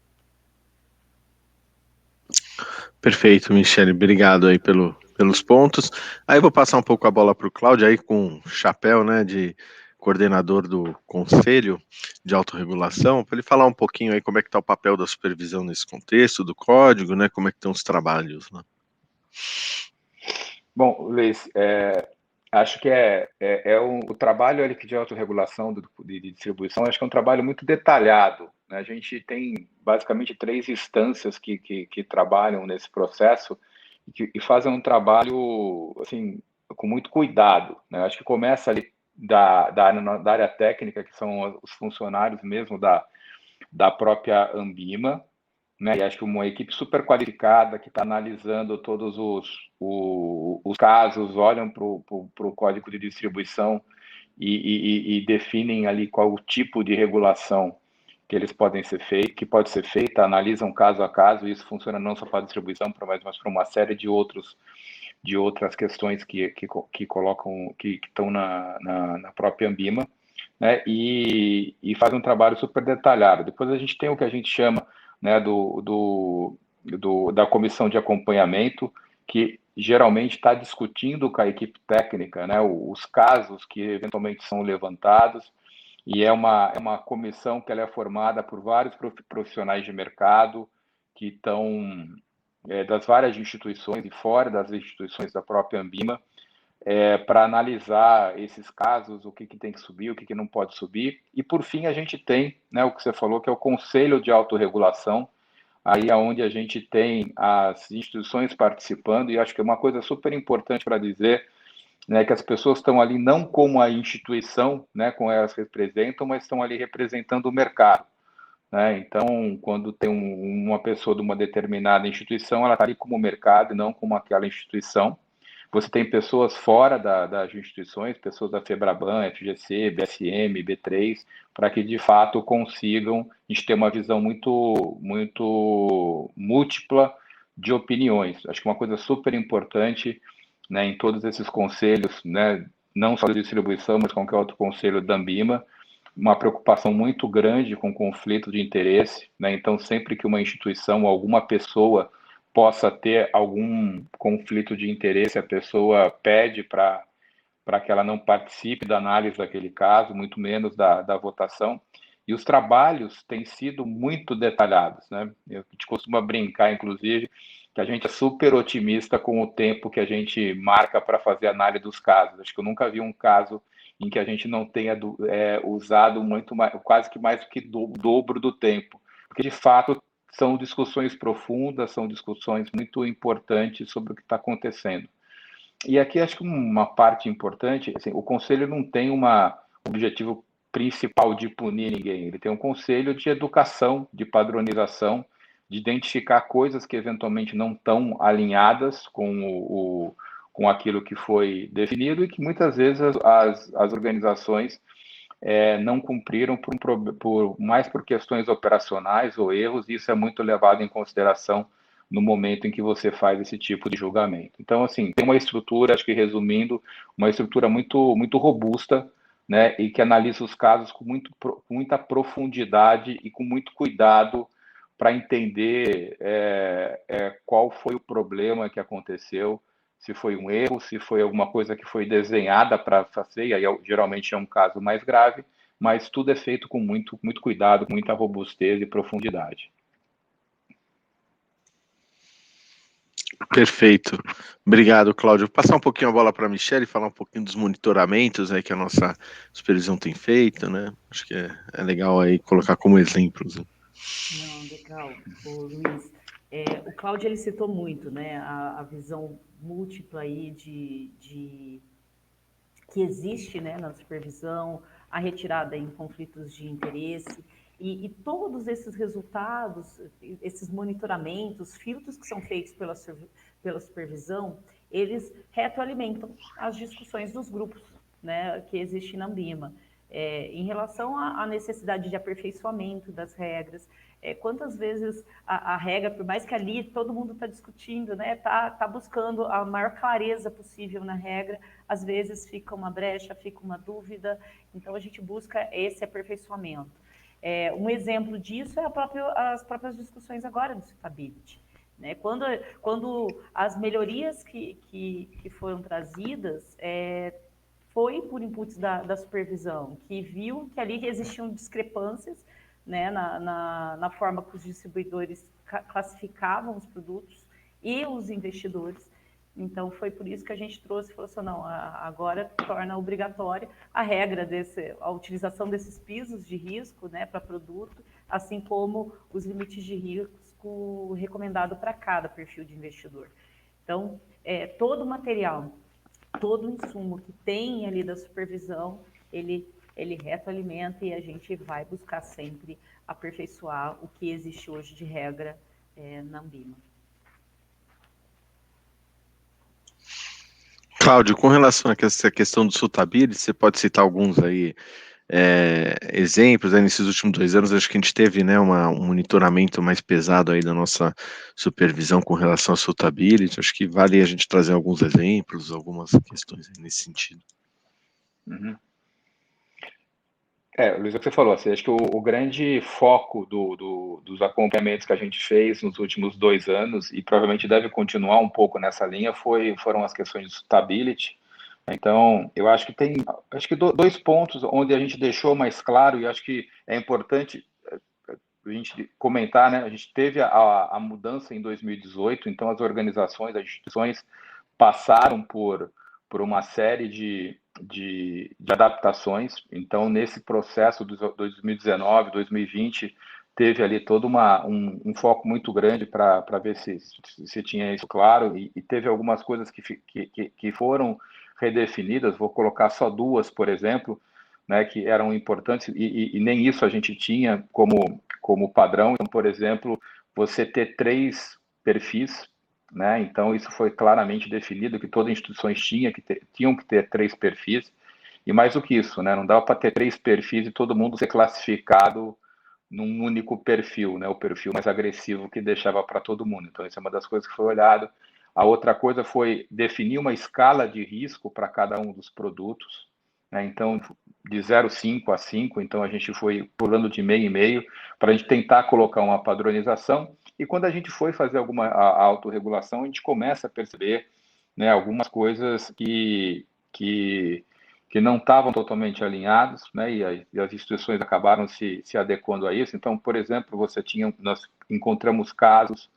Perfeito, Michele, obrigado aí pelos pontos. Aí eu vou passar um pouco a bola para o Cláudio, aí com o chapéu, né, de coordenador do Conselho de Autorregulação, para ele falar um pouquinho aí como é que está o papel da supervisão nesse contexto, do código, né, como é que estão os trabalhos, né? Bom, Luiz, acho que o trabalho ali de autorregulação de distribuição, acho que é um trabalho muito detalhado, né? A gente tem basicamente 3 instâncias que trabalham nesse processo e fazem um trabalho assim, com muito cuidado, né? Acho que começa ali da área técnica, que são os funcionários mesmo da própria Anbima, né? E acho que uma equipe super qualificada que está analisando todos os casos, olham para o código de distribuição e definem ali qual o tipo de regulação que eles podem ser feito, que pode ser feita, analisam caso a caso. E isso funciona não só para a distribuição, mas para uma série de outras questões que colocam, que estão na própria Anbima, né? E faz um trabalho super detalhado. Depois a gente tem o que a gente chama, né, da comissão de acompanhamento, que geralmente está discutindo com a equipe técnica, né, os casos que eventualmente são levantados, e é uma comissão que ela é formada por vários profissionais de mercado que estão das várias instituições e fora das instituições da própria Anbima, para analisar esses casos, o que tem que subir, o que não pode subir. E, por fim, a gente tem, né, o que você falou, que é o Conselho de Autorregulação, aí onde a gente tem as instituições participando, e acho que é uma coisa super importante para dizer, né, que as pessoas estão ali não como a instituição, né, como elas representam, mas estão ali representando o mercado, né? Então, quando tem uma pessoa de uma determinada instituição, ela está ali como mercado e não como aquela instituição. Você tem pessoas fora das instituições, pessoas da FEBRABAN, FGC, BSM, B3, para que de fato consigam a gente ter uma visão muito, muito múltipla de opiniões. Acho que uma coisa super importante, né, em todos esses conselhos, né, não só de distribuição, mas qualquer outro conselho da Anbima, uma preocupação muito grande com conflito de interesse, né? Então, sempre que uma instituição ou alguma pessoa possa ter algum conflito de interesse, a pessoa pede para que ela não participe da análise daquele caso, muito menos da votação. E os trabalhos têm sido muito detalhados, né? A gente costuma brincar, inclusive, que a gente é super otimista com o tempo que a gente marca para fazer a análise dos casos. Acho que eu nunca vi um caso em que a gente não tenha usado muito mais, quase que mais do que o dobro do tempo, porque de fato são discussões profundas, são discussões muito importantes sobre o que está acontecendo. E aqui acho que uma parte importante, assim, o conselho não tem um objetivo principal de punir ninguém, ele tem um conselho de educação, de padronização, de identificar coisas que eventualmente não estão alinhadas com aquilo que foi definido e que muitas vezes as organizações não cumpriram mais por questões operacionais ou erros, e isso é muito levado em consideração no momento em que você faz esse tipo de julgamento. Então, assim, tem uma estrutura, acho que resumindo, uma estrutura muito, muito robusta, né, e que analisa os casos com muita profundidade e com muito cuidado para entender qual foi o problema que aconteceu, se foi um erro, se foi alguma coisa que foi desenhada para fazer, e aí geralmente é um caso mais grave, mas tudo é feito com muito, muito cuidado, com muita robustez e profundidade. Perfeito. Obrigado, Cláudio. Vou passar um pouquinho a bola para a Michele, falar um pouquinho dos monitoramentos aí que a nossa supervisão tem feito, né? Acho que é legal aí colocar como exemplos. Não, legal. O Luiz, o Cláudio ele citou muito, né, a visão múltipla aí que existe, né, na supervisão, a retirada em conflitos de interesse. E todos esses resultados, esses monitoramentos, filtros que são feitos pela supervisão, eles retroalimentam as discussões dos grupos, né, que existem na Ambima. Em relação à necessidade de aperfeiçoamento das regras, quantas vezes a regra, por mais que ali todo mundo está discutindo, né, tá buscando a maior clareza possível na regra, às vezes fica uma brecha, fica uma dúvida, então a gente busca esse aperfeiçoamento. Um exemplo disso é as próprias discussões agora do suitability. Né? Quando as melhorias que foram trazidas foi por inputs da supervisão, que viu que ali existiam discrepâncias, né, na forma que os distribuidores classificavam os produtos e os investidores. Então, foi por isso que a gente trouxe e falou assim, não, agora torna obrigatória a regra a utilização desses pisos de risco, né, para produto, assim como os limites de risco recomendado para cada perfil de investidor. Então, todo o material, todo o insumo que tem ali da supervisão, ele retroalimenta e a gente vai buscar sempre aperfeiçoar o que existe hoje de regra na Ambima. Cláudio, com relação a essa questão do suitability, você pode citar alguns aí exemplos, né? Nesses últimos 2 anos, acho que a gente teve, né, um monitoramento mais pesado aí da nossa supervisão com relação à suitability, acho que vale a gente trazer alguns exemplos, algumas questões nesse sentido. Uhum. Luiz, é o que você falou, assim, acho que o grande foco dos acompanhamentos que a gente fez nos últimos 2 anos, e provavelmente deve continuar um pouco nessa linha, foram as questões de suitability. Então, eu acho que 2 pontos onde a gente deixou mais claro, e acho que é importante a gente comentar, né? A gente teve a mudança em 2018, então as organizações, as instituições passaram por uma série de adaptações. Então, nesse processo de 2019, 2020, teve ali todo um foco muito grande para ver se tinha isso claro, e teve algumas coisas que foram redefinidas. Vou colocar só 2, por exemplo, né, que eram importantes, e nem isso a gente tinha como padrão. Então, por exemplo, você ter 3 perfis, né? Então, isso foi claramente definido, que todas as instituições tinham que ter 3 perfis, e mais do que isso, né? Não dava para ter 3 perfis e todo mundo ser classificado num único perfil, né? O perfil mais agressivo que deixava para todo mundo. Então, isso é uma das coisas que foi olhado. A outra coisa foi definir uma escala de risco para cada um dos produtos, né? Então, de 0,5 a 5, então a gente foi pulando de meio em meio para a gente tentar colocar uma padronização. E quando a gente foi fazer alguma autorregulação, a gente começa a perceber, né, algumas coisas que não estavam totalmente alinhados, né, e as instituições acabaram se adequando a isso. Então, por exemplo, nós encontramos casos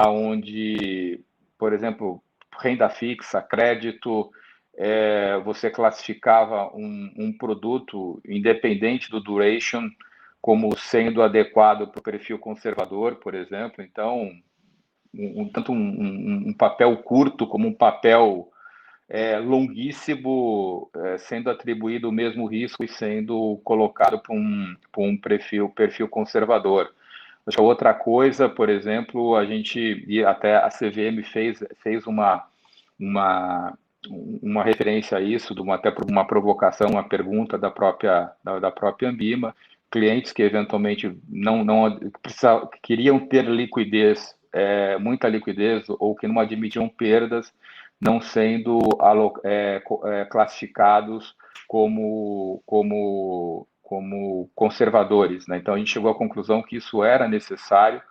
onde, por exemplo, renda fixa, crédito, você classificava um produto independente do duration como sendo adequado para o perfil conservador, por exemplo. Então, tanto um papel curto como um papel longuíssimo sendo atribuído o mesmo risco e sendo colocado para um perfil conservador. Acho que outra coisa, por exemplo, a gente, e até a CVM fez uma referência a isso, até por uma provocação, uma pergunta da própria Ambima, clientes que eventualmente não queriam ter liquidez, muita liquidez, ou que não admitiam perdas, não sendo classificados como conservadores, né? Então a gente chegou à conclusão que isso era necessário,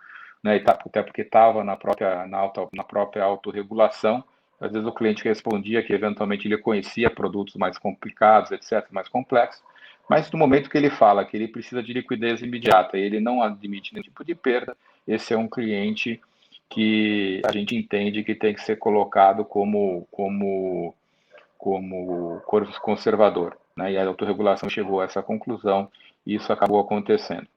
né? Até porque estava na própria autorregulação. Às vezes o cliente respondia que eventualmente ele conhecia produtos mais complicados, etc., mais complexos, mas no momento que ele fala que ele precisa de liquidez imediata e ele não admite nenhum tipo de perda, esse é um cliente que a gente entende que tem que ser colocado como conservador, né? E a autorregulação chegou a essa conclusão e isso acabou acontecendo.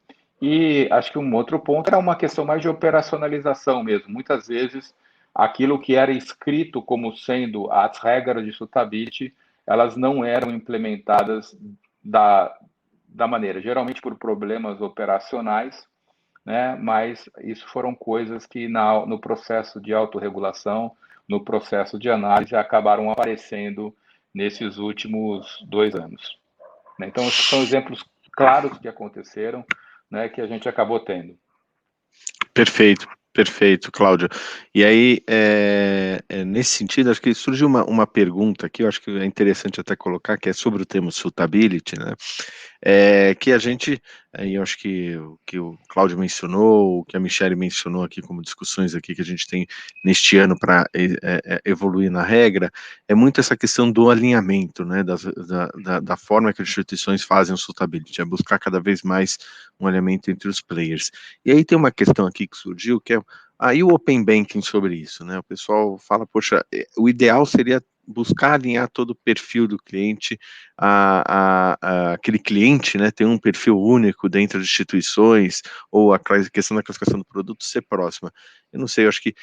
E acho que um outro ponto era uma questão mais de operacionalização mesmo. Muitas vezes, aquilo que era escrito como sendo as regras de suitability, elas não eram implementadas da maneira, geralmente por problemas operacionais, né? Mas isso foram coisas que no processo de autorregulação, no processo de análise, acabaram aparecendo nesses últimos 2 anos, né? Então, esses são exemplos claros que aconteceram, né, que a gente acabou tendo. Perfeito, perfeito, Cláudio. E aí, nesse sentido, acho que surgiu uma pergunta aqui, eu acho que é interessante até colocar, que é sobre o tema suitability, né? Que a gente, aí eu acho que o que o Cláudio mencionou, o que a Michelle mencionou aqui como discussões aqui que a gente tem neste ano para evoluir na regra, é muito essa questão do alinhamento, né, da forma que as instituições fazem o suitability, é buscar cada vez mais um alinhamento entre os players. E aí tem uma questão aqui que surgiu, que é aí o Open Banking sobre isso, né? O pessoal fala, poxa, o ideal seria buscar alinhar todo o perfil do cliente, aquele cliente, né, ter um perfil único dentro de instituições, ou a questão da classificação do produto ser próxima. Eu não sei, eu acho que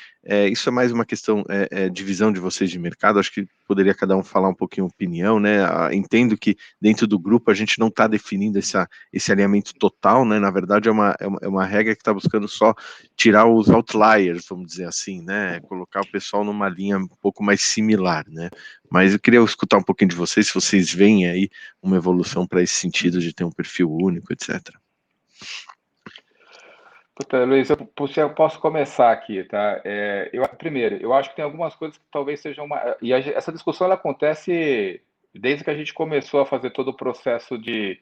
isso é mais uma questão de visão de vocês de mercado, acho que poderia cada um falar um pouquinho a opinião, né? Entendo que dentro do grupo a gente não está definindo esse alinhamento total, né? Na verdade é uma regra que está buscando só tirar os outliers, vamos dizer assim, né? Colocar o pessoal numa linha um pouco mais similar, né? Mas eu queria escutar um pouquinho de vocês, se vocês veem aí uma evolução para esse sentido de ter um perfil único, etc. Puta, Luiz, eu posso começar aqui, tá? Primeiro, eu acho que tem algumas coisas que talvez sejam essa discussão ela acontece desde que a gente começou a fazer todo o processo de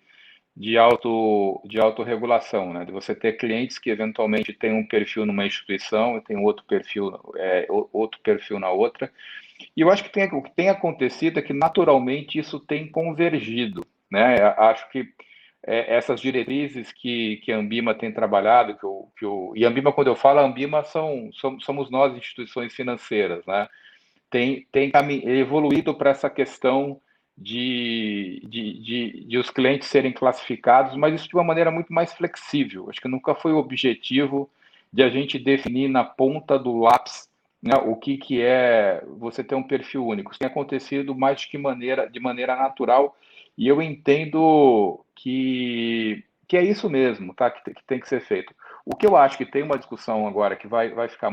autorregulação, né? De você ter clientes que eventualmente têm um perfil numa instituição e tem outro perfil na outra. E eu acho que o que tem acontecido é que naturalmente isso tem convergido, né? Acho que essas diretrizes que a Ambima tem trabalhado, e a Ambima, quando eu falo, a Ambima somos nós, instituições financeiras, né? Tem evoluído para essa questão de os clientes serem classificados, mas isso de uma maneira muito mais flexível. Acho que nunca foi o objetivo de a gente definir na ponta do lápis, né, o que é você ter um perfil único. Isso tem acontecido mais de maneira natural, e eu entendo que é isso mesmo, tá? Que tem que ser feito. O que eu acho que tem uma discussão agora que vai ficar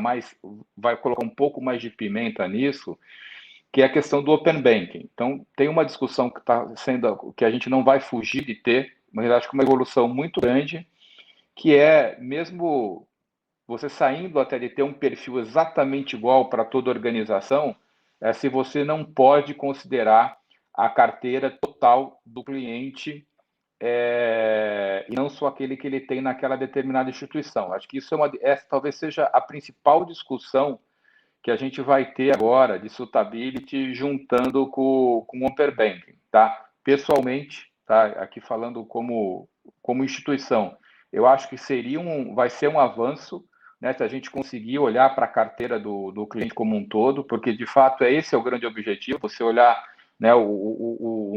vai colocar um pouco mais de pimenta nisso, que é a questão do Open Banking. Então, tem uma discussão que está sendo, que a gente não vai fugir de ter, mas acho que uma evolução muito grande, que é mesmo você saindo até de ter um perfil exatamente igual para toda organização, se você não pode considerar a carteira total do cliente e não só aquele que ele tem naquela determinada instituição. Acho que isso essa talvez seja a principal discussão que a gente vai ter agora de suitability juntando com o Open Banking, tá? Pessoalmente, tá? Aqui falando como instituição, eu acho que vai ser um avanço, né? Se a gente conseguir olhar para a carteira do cliente como um todo, porque de fato esse é o grande objetivo, você olhar, né, o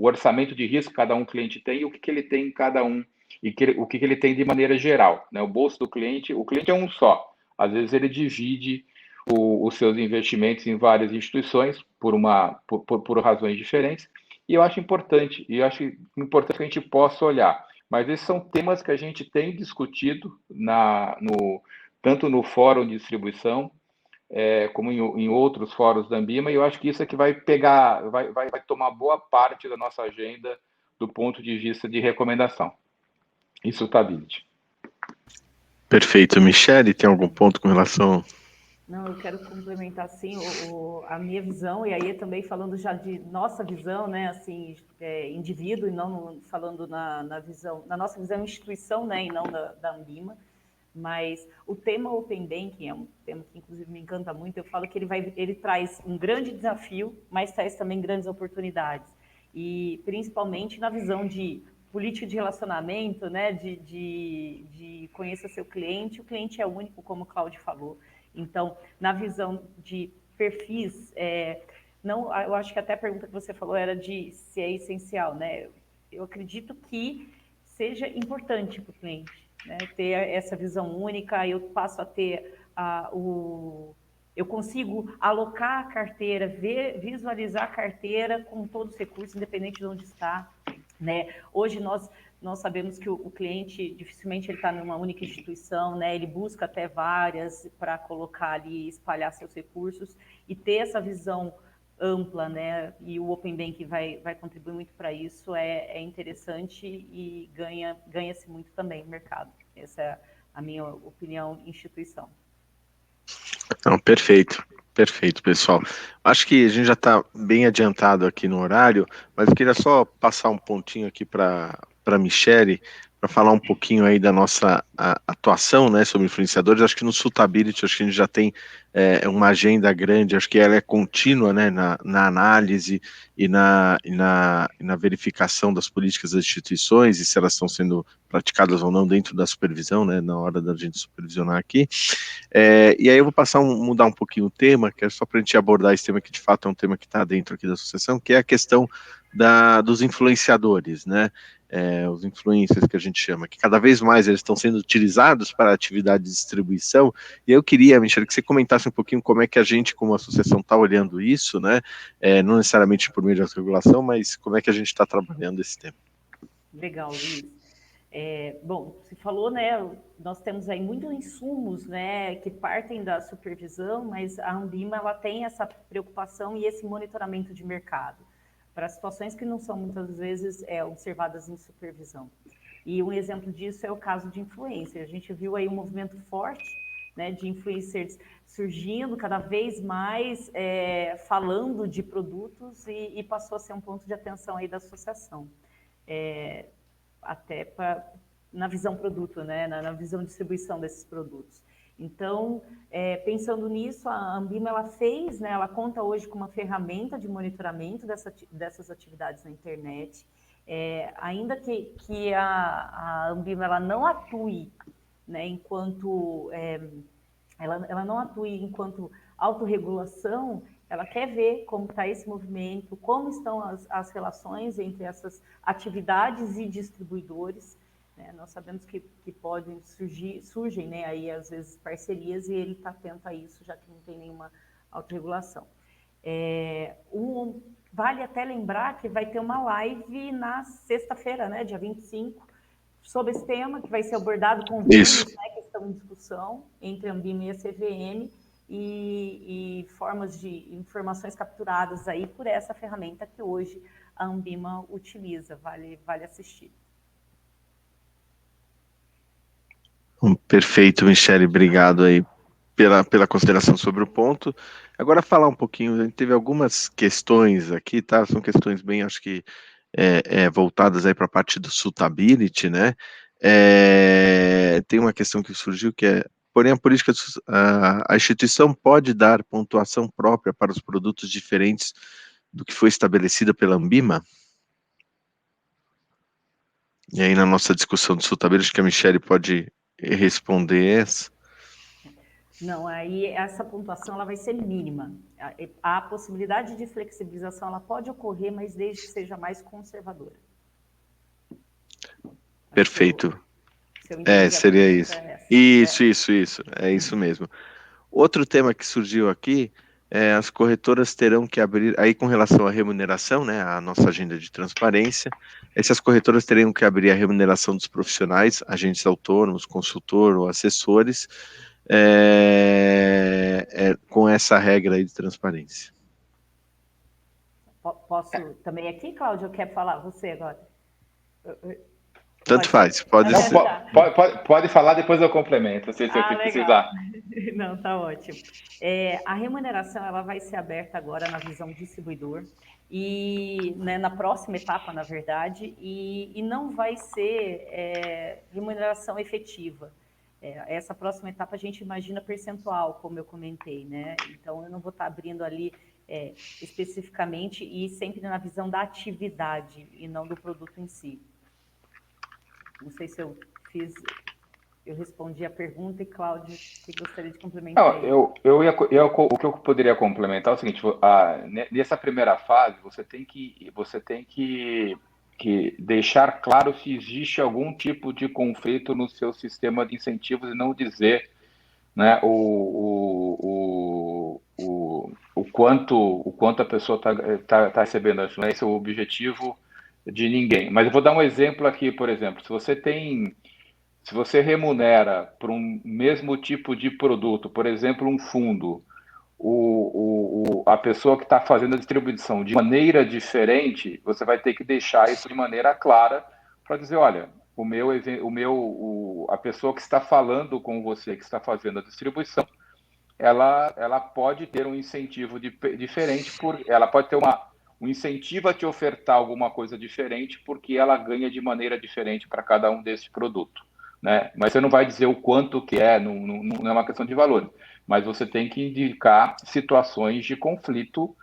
orçamento de risco que cada cliente tem e o que ele tem em cada um e o que ele tem de maneira geral, né? O bolso do cliente, o cliente é um só. Às vezes ele divide os seus investimentos em várias instituições por razões diferentes, e eu acho importante que a gente possa olhar. Mas esses são temas que a gente tem discutido tanto no fórum de distribuição como em outros fóruns da Ambima, e eu acho que isso é que vai tomar boa parte da nossa agenda do ponto de vista de recomendação e suitability. Perfeito. Michelle, tem algum ponto com relação... Não, eu quero complementar, sim, a minha visão, e aí também falando já de nossa visão, né, assim, indivíduo, e não falando na nossa visão instituição, né, e não da Ambima, mas o tema Open Banking é um tema que, inclusive, me encanta muito. Eu falo que ele traz um grande desafio, mas traz também grandes oportunidades, e principalmente na visão de política de relacionamento, né, de conhecer seu cliente. O cliente é único, como o Cláudio falou. Então, na visão de perfis, não, eu acho que até a pergunta que você falou era de se é essencial, né? Eu acredito que seja importante para o cliente, né, ter essa visão única. Eu passo a ter eu consigo alocar a carteira, visualizar a carteira com todos os recursos, independente de onde está, né? Hoje nós nós sabemos que o cliente dificilmente ele está numa única instituição, né? Ele busca até várias para colocar ali, espalhar seus recursos e ter essa visão ampla, né? E o Open Bank vai contribuir muito para isso, é interessante e ganha-se muito também no mercado. Essa é a minha opinião, instituição. Não, perfeito, perfeito, pessoal. Acho que a gente já está bem adiantado aqui no horário, mas eu queria só passar um pontinho aqui para Michele, para falar um pouquinho aí da nossa atuação, né, sobre influenciadores. Acho que no Suitability, acho que a gente já tem uma agenda grande, acho que ela é contínua, né, na análise e na verificação das políticas das instituições e se elas estão sendo praticadas ou não dentro da supervisão, né, na hora da gente supervisionar aqui. E aí eu vou mudar um pouquinho o tema, que é só para a gente abordar esse tema que de fato é um tema que está dentro aqui da associação, que é a questão dos influenciadores, né? Os influencers que a gente chama, que cada vez mais eles estão sendo utilizados para a atividade de distribuição. E eu queria, Michele, que você comentasse um pouquinho como é que a gente, como associação, está olhando isso, né? Não necessariamente por meio da regulação, mas como é que a gente está trabalhando esse tema. Legal, Luiz. Bom, você falou, né, nós temos aí muitos insumos, né, que partem da supervisão, mas a Ambima, ela tem essa preocupação e esse monitoramento de mercado para situações que não são muitas vezes observadas em supervisão. E um exemplo disso é o caso de influencer. A gente viu aí um movimento forte, né, de influencers surgindo cada vez mais, falando de produtos e passou a ser um ponto de atenção aí da associação. Até na visão produto, né, na visão de distribuição desses produtos. Então, pensando nisso, a Ambima ela fez, né, ela conta hoje com uma ferramenta de monitoramento dessas atividades na internet. Ainda que a Ambima ela não atue, né, enquanto ela não atue enquanto autorregulação, ela quer ver como está esse movimento, como estão as relações entre essas atividades e distribuidores. Né? Nós sabemos que podem surgem, né, aí às vezes parcerias e ele está atento a isso, já que não tem nenhuma autorregulação. Vale até lembrar que vai ter uma live na sexta-feira, né, dia 25, sobre esse tema, que vai ser abordado convênios, né, que estão em discussão entre a Ambima e a CVM, e formas de informações capturadas aí por essa ferramenta que hoje a Ambima utiliza. Vale assistir. Perfeito, Michele, obrigado aí pela consideração sobre o ponto. Agora falar um pouquinho, a gente teve algumas questões aqui, tá? São questões bem, acho que voltadas aí para a parte do suitability, né? Tem uma questão que surgiu que porém a instituição pode dar pontuação própria para os produtos diferentes do que foi estabelecida pela Ambima? E aí na nossa discussão do suitability, acho que a Michele pode responder essa. Não, aí essa pontuação ela vai ser mínima. A possibilidade de flexibilização ela pode ocorrer, mas desde que seja mais conservadora. Perfeito. Seria isso. Isso. É isso mesmo. Outro tema que surgiu aqui as corretoras terão que abrir, aí com relação à remuneração, né, a nossa agenda de transparência, essas corretoras terão que abrir a remuneração dos profissionais, agentes autônomos, consultor ou assessores, com essa regra aí de transparência. Posso também aqui, Cláudio? Quer falar você agora? Tanto faz, pode não, ser. Pode falar, depois eu complemento, se você precisar. Não, tá ótimo. A remuneração ela vai ser aberta agora na visão distribuidor e né, na próxima etapa, na verdade, e não vai ser remuneração efetiva. Essa próxima etapa a gente imagina percentual, como eu comentei, né? Então eu não vou estar abrindo ali especificamente e sempre na visão da atividade e não do produto em si. Não sei se eu respondi a pergunta e Cláudio, que gostaria de complementar. Não, o que eu poderia complementar é o seguinte: nessa primeira fase você tem que deixar claro se existe algum tipo de conflito no seu sistema de incentivos e não dizer, né, o quanto a pessoa está recebendo. Esse é o objetivo de ninguém. Mas eu vou dar um exemplo aqui, por exemplo, se você remunera por um mesmo tipo de produto, por exemplo, um fundo, a pessoa que está fazendo a distribuição de maneira diferente, você vai ter que deixar isso de maneira clara para dizer, olha, a pessoa que está falando com você, que está fazendo a distribuição, ela pode ter um incentivo diferente, ela pode ter um incentivo a te ofertar alguma coisa diferente, porque ela ganha de maneira diferente para cada um desses produtos. Né? Mas você não vai dizer o quanto que é, não é uma questão de valor, mas você tem que indicar situações de conflito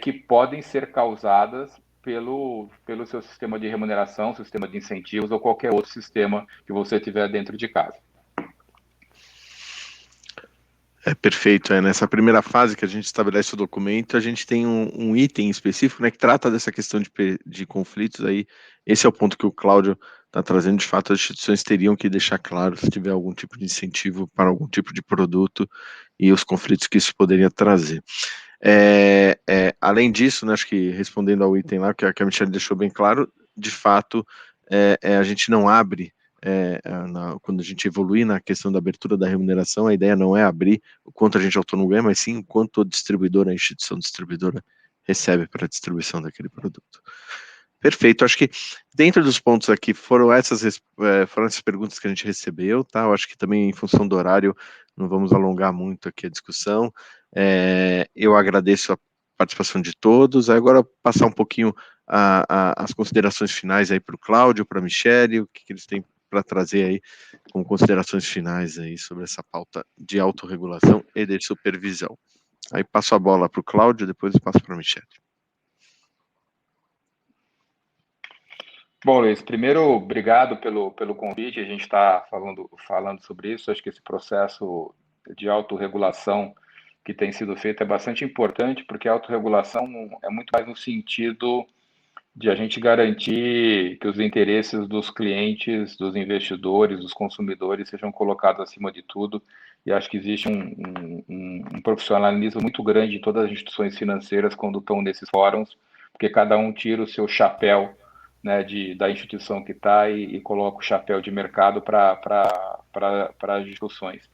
que podem ser causadas pelo seu sistema de remuneração, sistema de incentivos ou qualquer outro sistema que você tiver dentro de casa. Perfeito. Nessa primeira fase que a gente estabelece o documento, a gente tem um item específico, né, que trata dessa questão de conflitos. Aí, esse é o ponto que o Cláudio está trazendo. De fato, as instituições teriam que deixar claro se tiver algum tipo de incentivo para algum tipo de produto e os conflitos que isso poderia trazer. Além disso, né, acho que respondendo ao item lá, que a Michelle deixou bem claro, de fato, a gente não abre, quando a gente evolui na questão da abertura da remuneração, a ideia não é abrir o quanto a gente autônomo ganha, mas sim o quanto o distribuidor, a instituição distribuidora, recebe para a distribuição daquele produto. Perfeito, acho que dentro dos pontos aqui foram essas perguntas que a gente recebeu, tá? Eu acho que também em função do horário não vamos alongar muito aqui a discussão. Eu agradeço a participação de todos. Agora passar um pouquinho as considerações finais aí para o Cláudio, para a Michelle, o que eles têm para trazer aí como considerações finais aí sobre essa pauta de autorregulação e de supervisão. Aí passo a bola para o Cláudio, depois eu passo para a Michelle. Bom, Luiz, primeiro, obrigado pelo convite. A gente está falando sobre isso. Acho que esse processo de autorregulação que tem sido feito é bastante importante, porque a autorregulação é muito mais no sentido de a gente garantir que os interesses dos clientes, dos investidores, dos consumidores sejam colocados acima de tudo. E acho que existe um profissionalismo muito grande em todas as instituições financeiras quando estão nesses fóruns, porque cada um tira o seu chapéu, né, da instituição que está e coloca o chapéu de mercado para as discussões.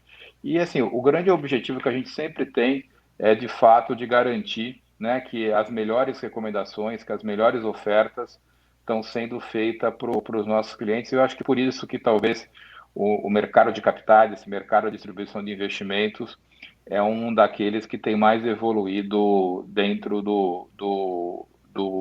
E assim, o grande objetivo que a gente sempre tem é de fato de garantir, né, que as melhores recomendações, que as melhores ofertas estão sendo feitas para os nossos clientes. E eu acho que por isso que talvez o mercado de capitais, esse mercado de distribuição de investimentos, é um daqueles que tem mais evoluído dentro do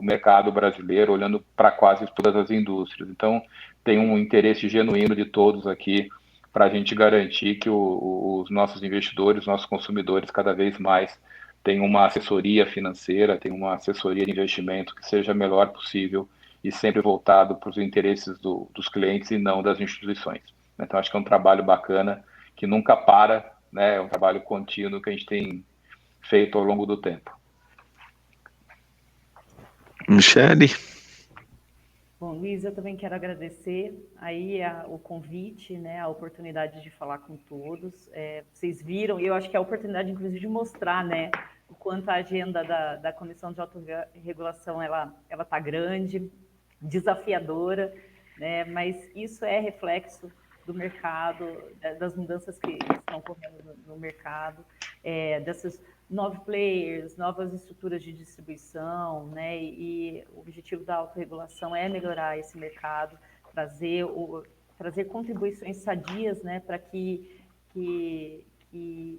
mercado brasileiro, olhando para quase todas as indústrias. Então, tem um interesse genuíno de todos aqui para a gente garantir que os nossos investidores, nossos consumidores, cada vez mais tenham uma assessoria financeira, tenham uma assessoria de investimento que seja a melhor possível e sempre voltado para os interesses dos clientes e não das instituições. Então, acho que é um trabalho bacana, que nunca para, né? É um trabalho contínuo que a gente tem feito ao longo do tempo. Michelle? Bom, Luiz, eu também quero agradecer aí o convite, né, a oportunidade de falar com todos. Vocês viram, e eu acho que é a oportunidade, inclusive, de mostrar, né, o quanto a agenda da Comissão de Autorregulação ela está grande, desafiadora, né, mas isso é reflexo do mercado, das mudanças que estão ocorrendo no mercado, dessas novos players, novas estruturas de distribuição, né? E o objetivo da autorregulação é melhorar esse mercado, trazer contribuições sadias, né? Para que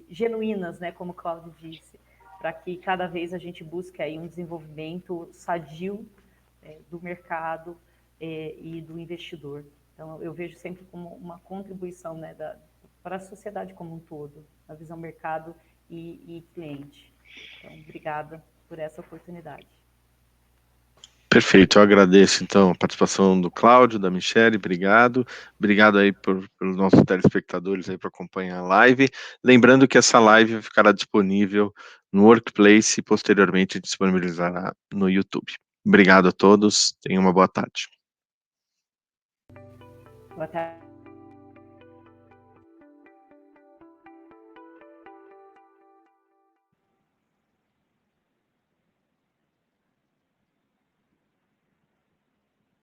genuínas, né? Como o Cláudio disse, para que cada vez a gente busque aí um desenvolvimento sadio do mercado e do investidor. Então, eu vejo sempre como uma contribuição, né, para a sociedade como um todo, na visão mercado e cliente. Então, obrigada por essa oportunidade. Perfeito, eu agradeço então a participação do Cláudio, da Michelle, obrigado aí pelos nossos telespectadores aí para acompanhar a live, lembrando que essa live ficará disponível no Workplace e posteriormente disponibilizará no YouTube. Obrigado a todos, tenham uma boa tarde. Boa tarde.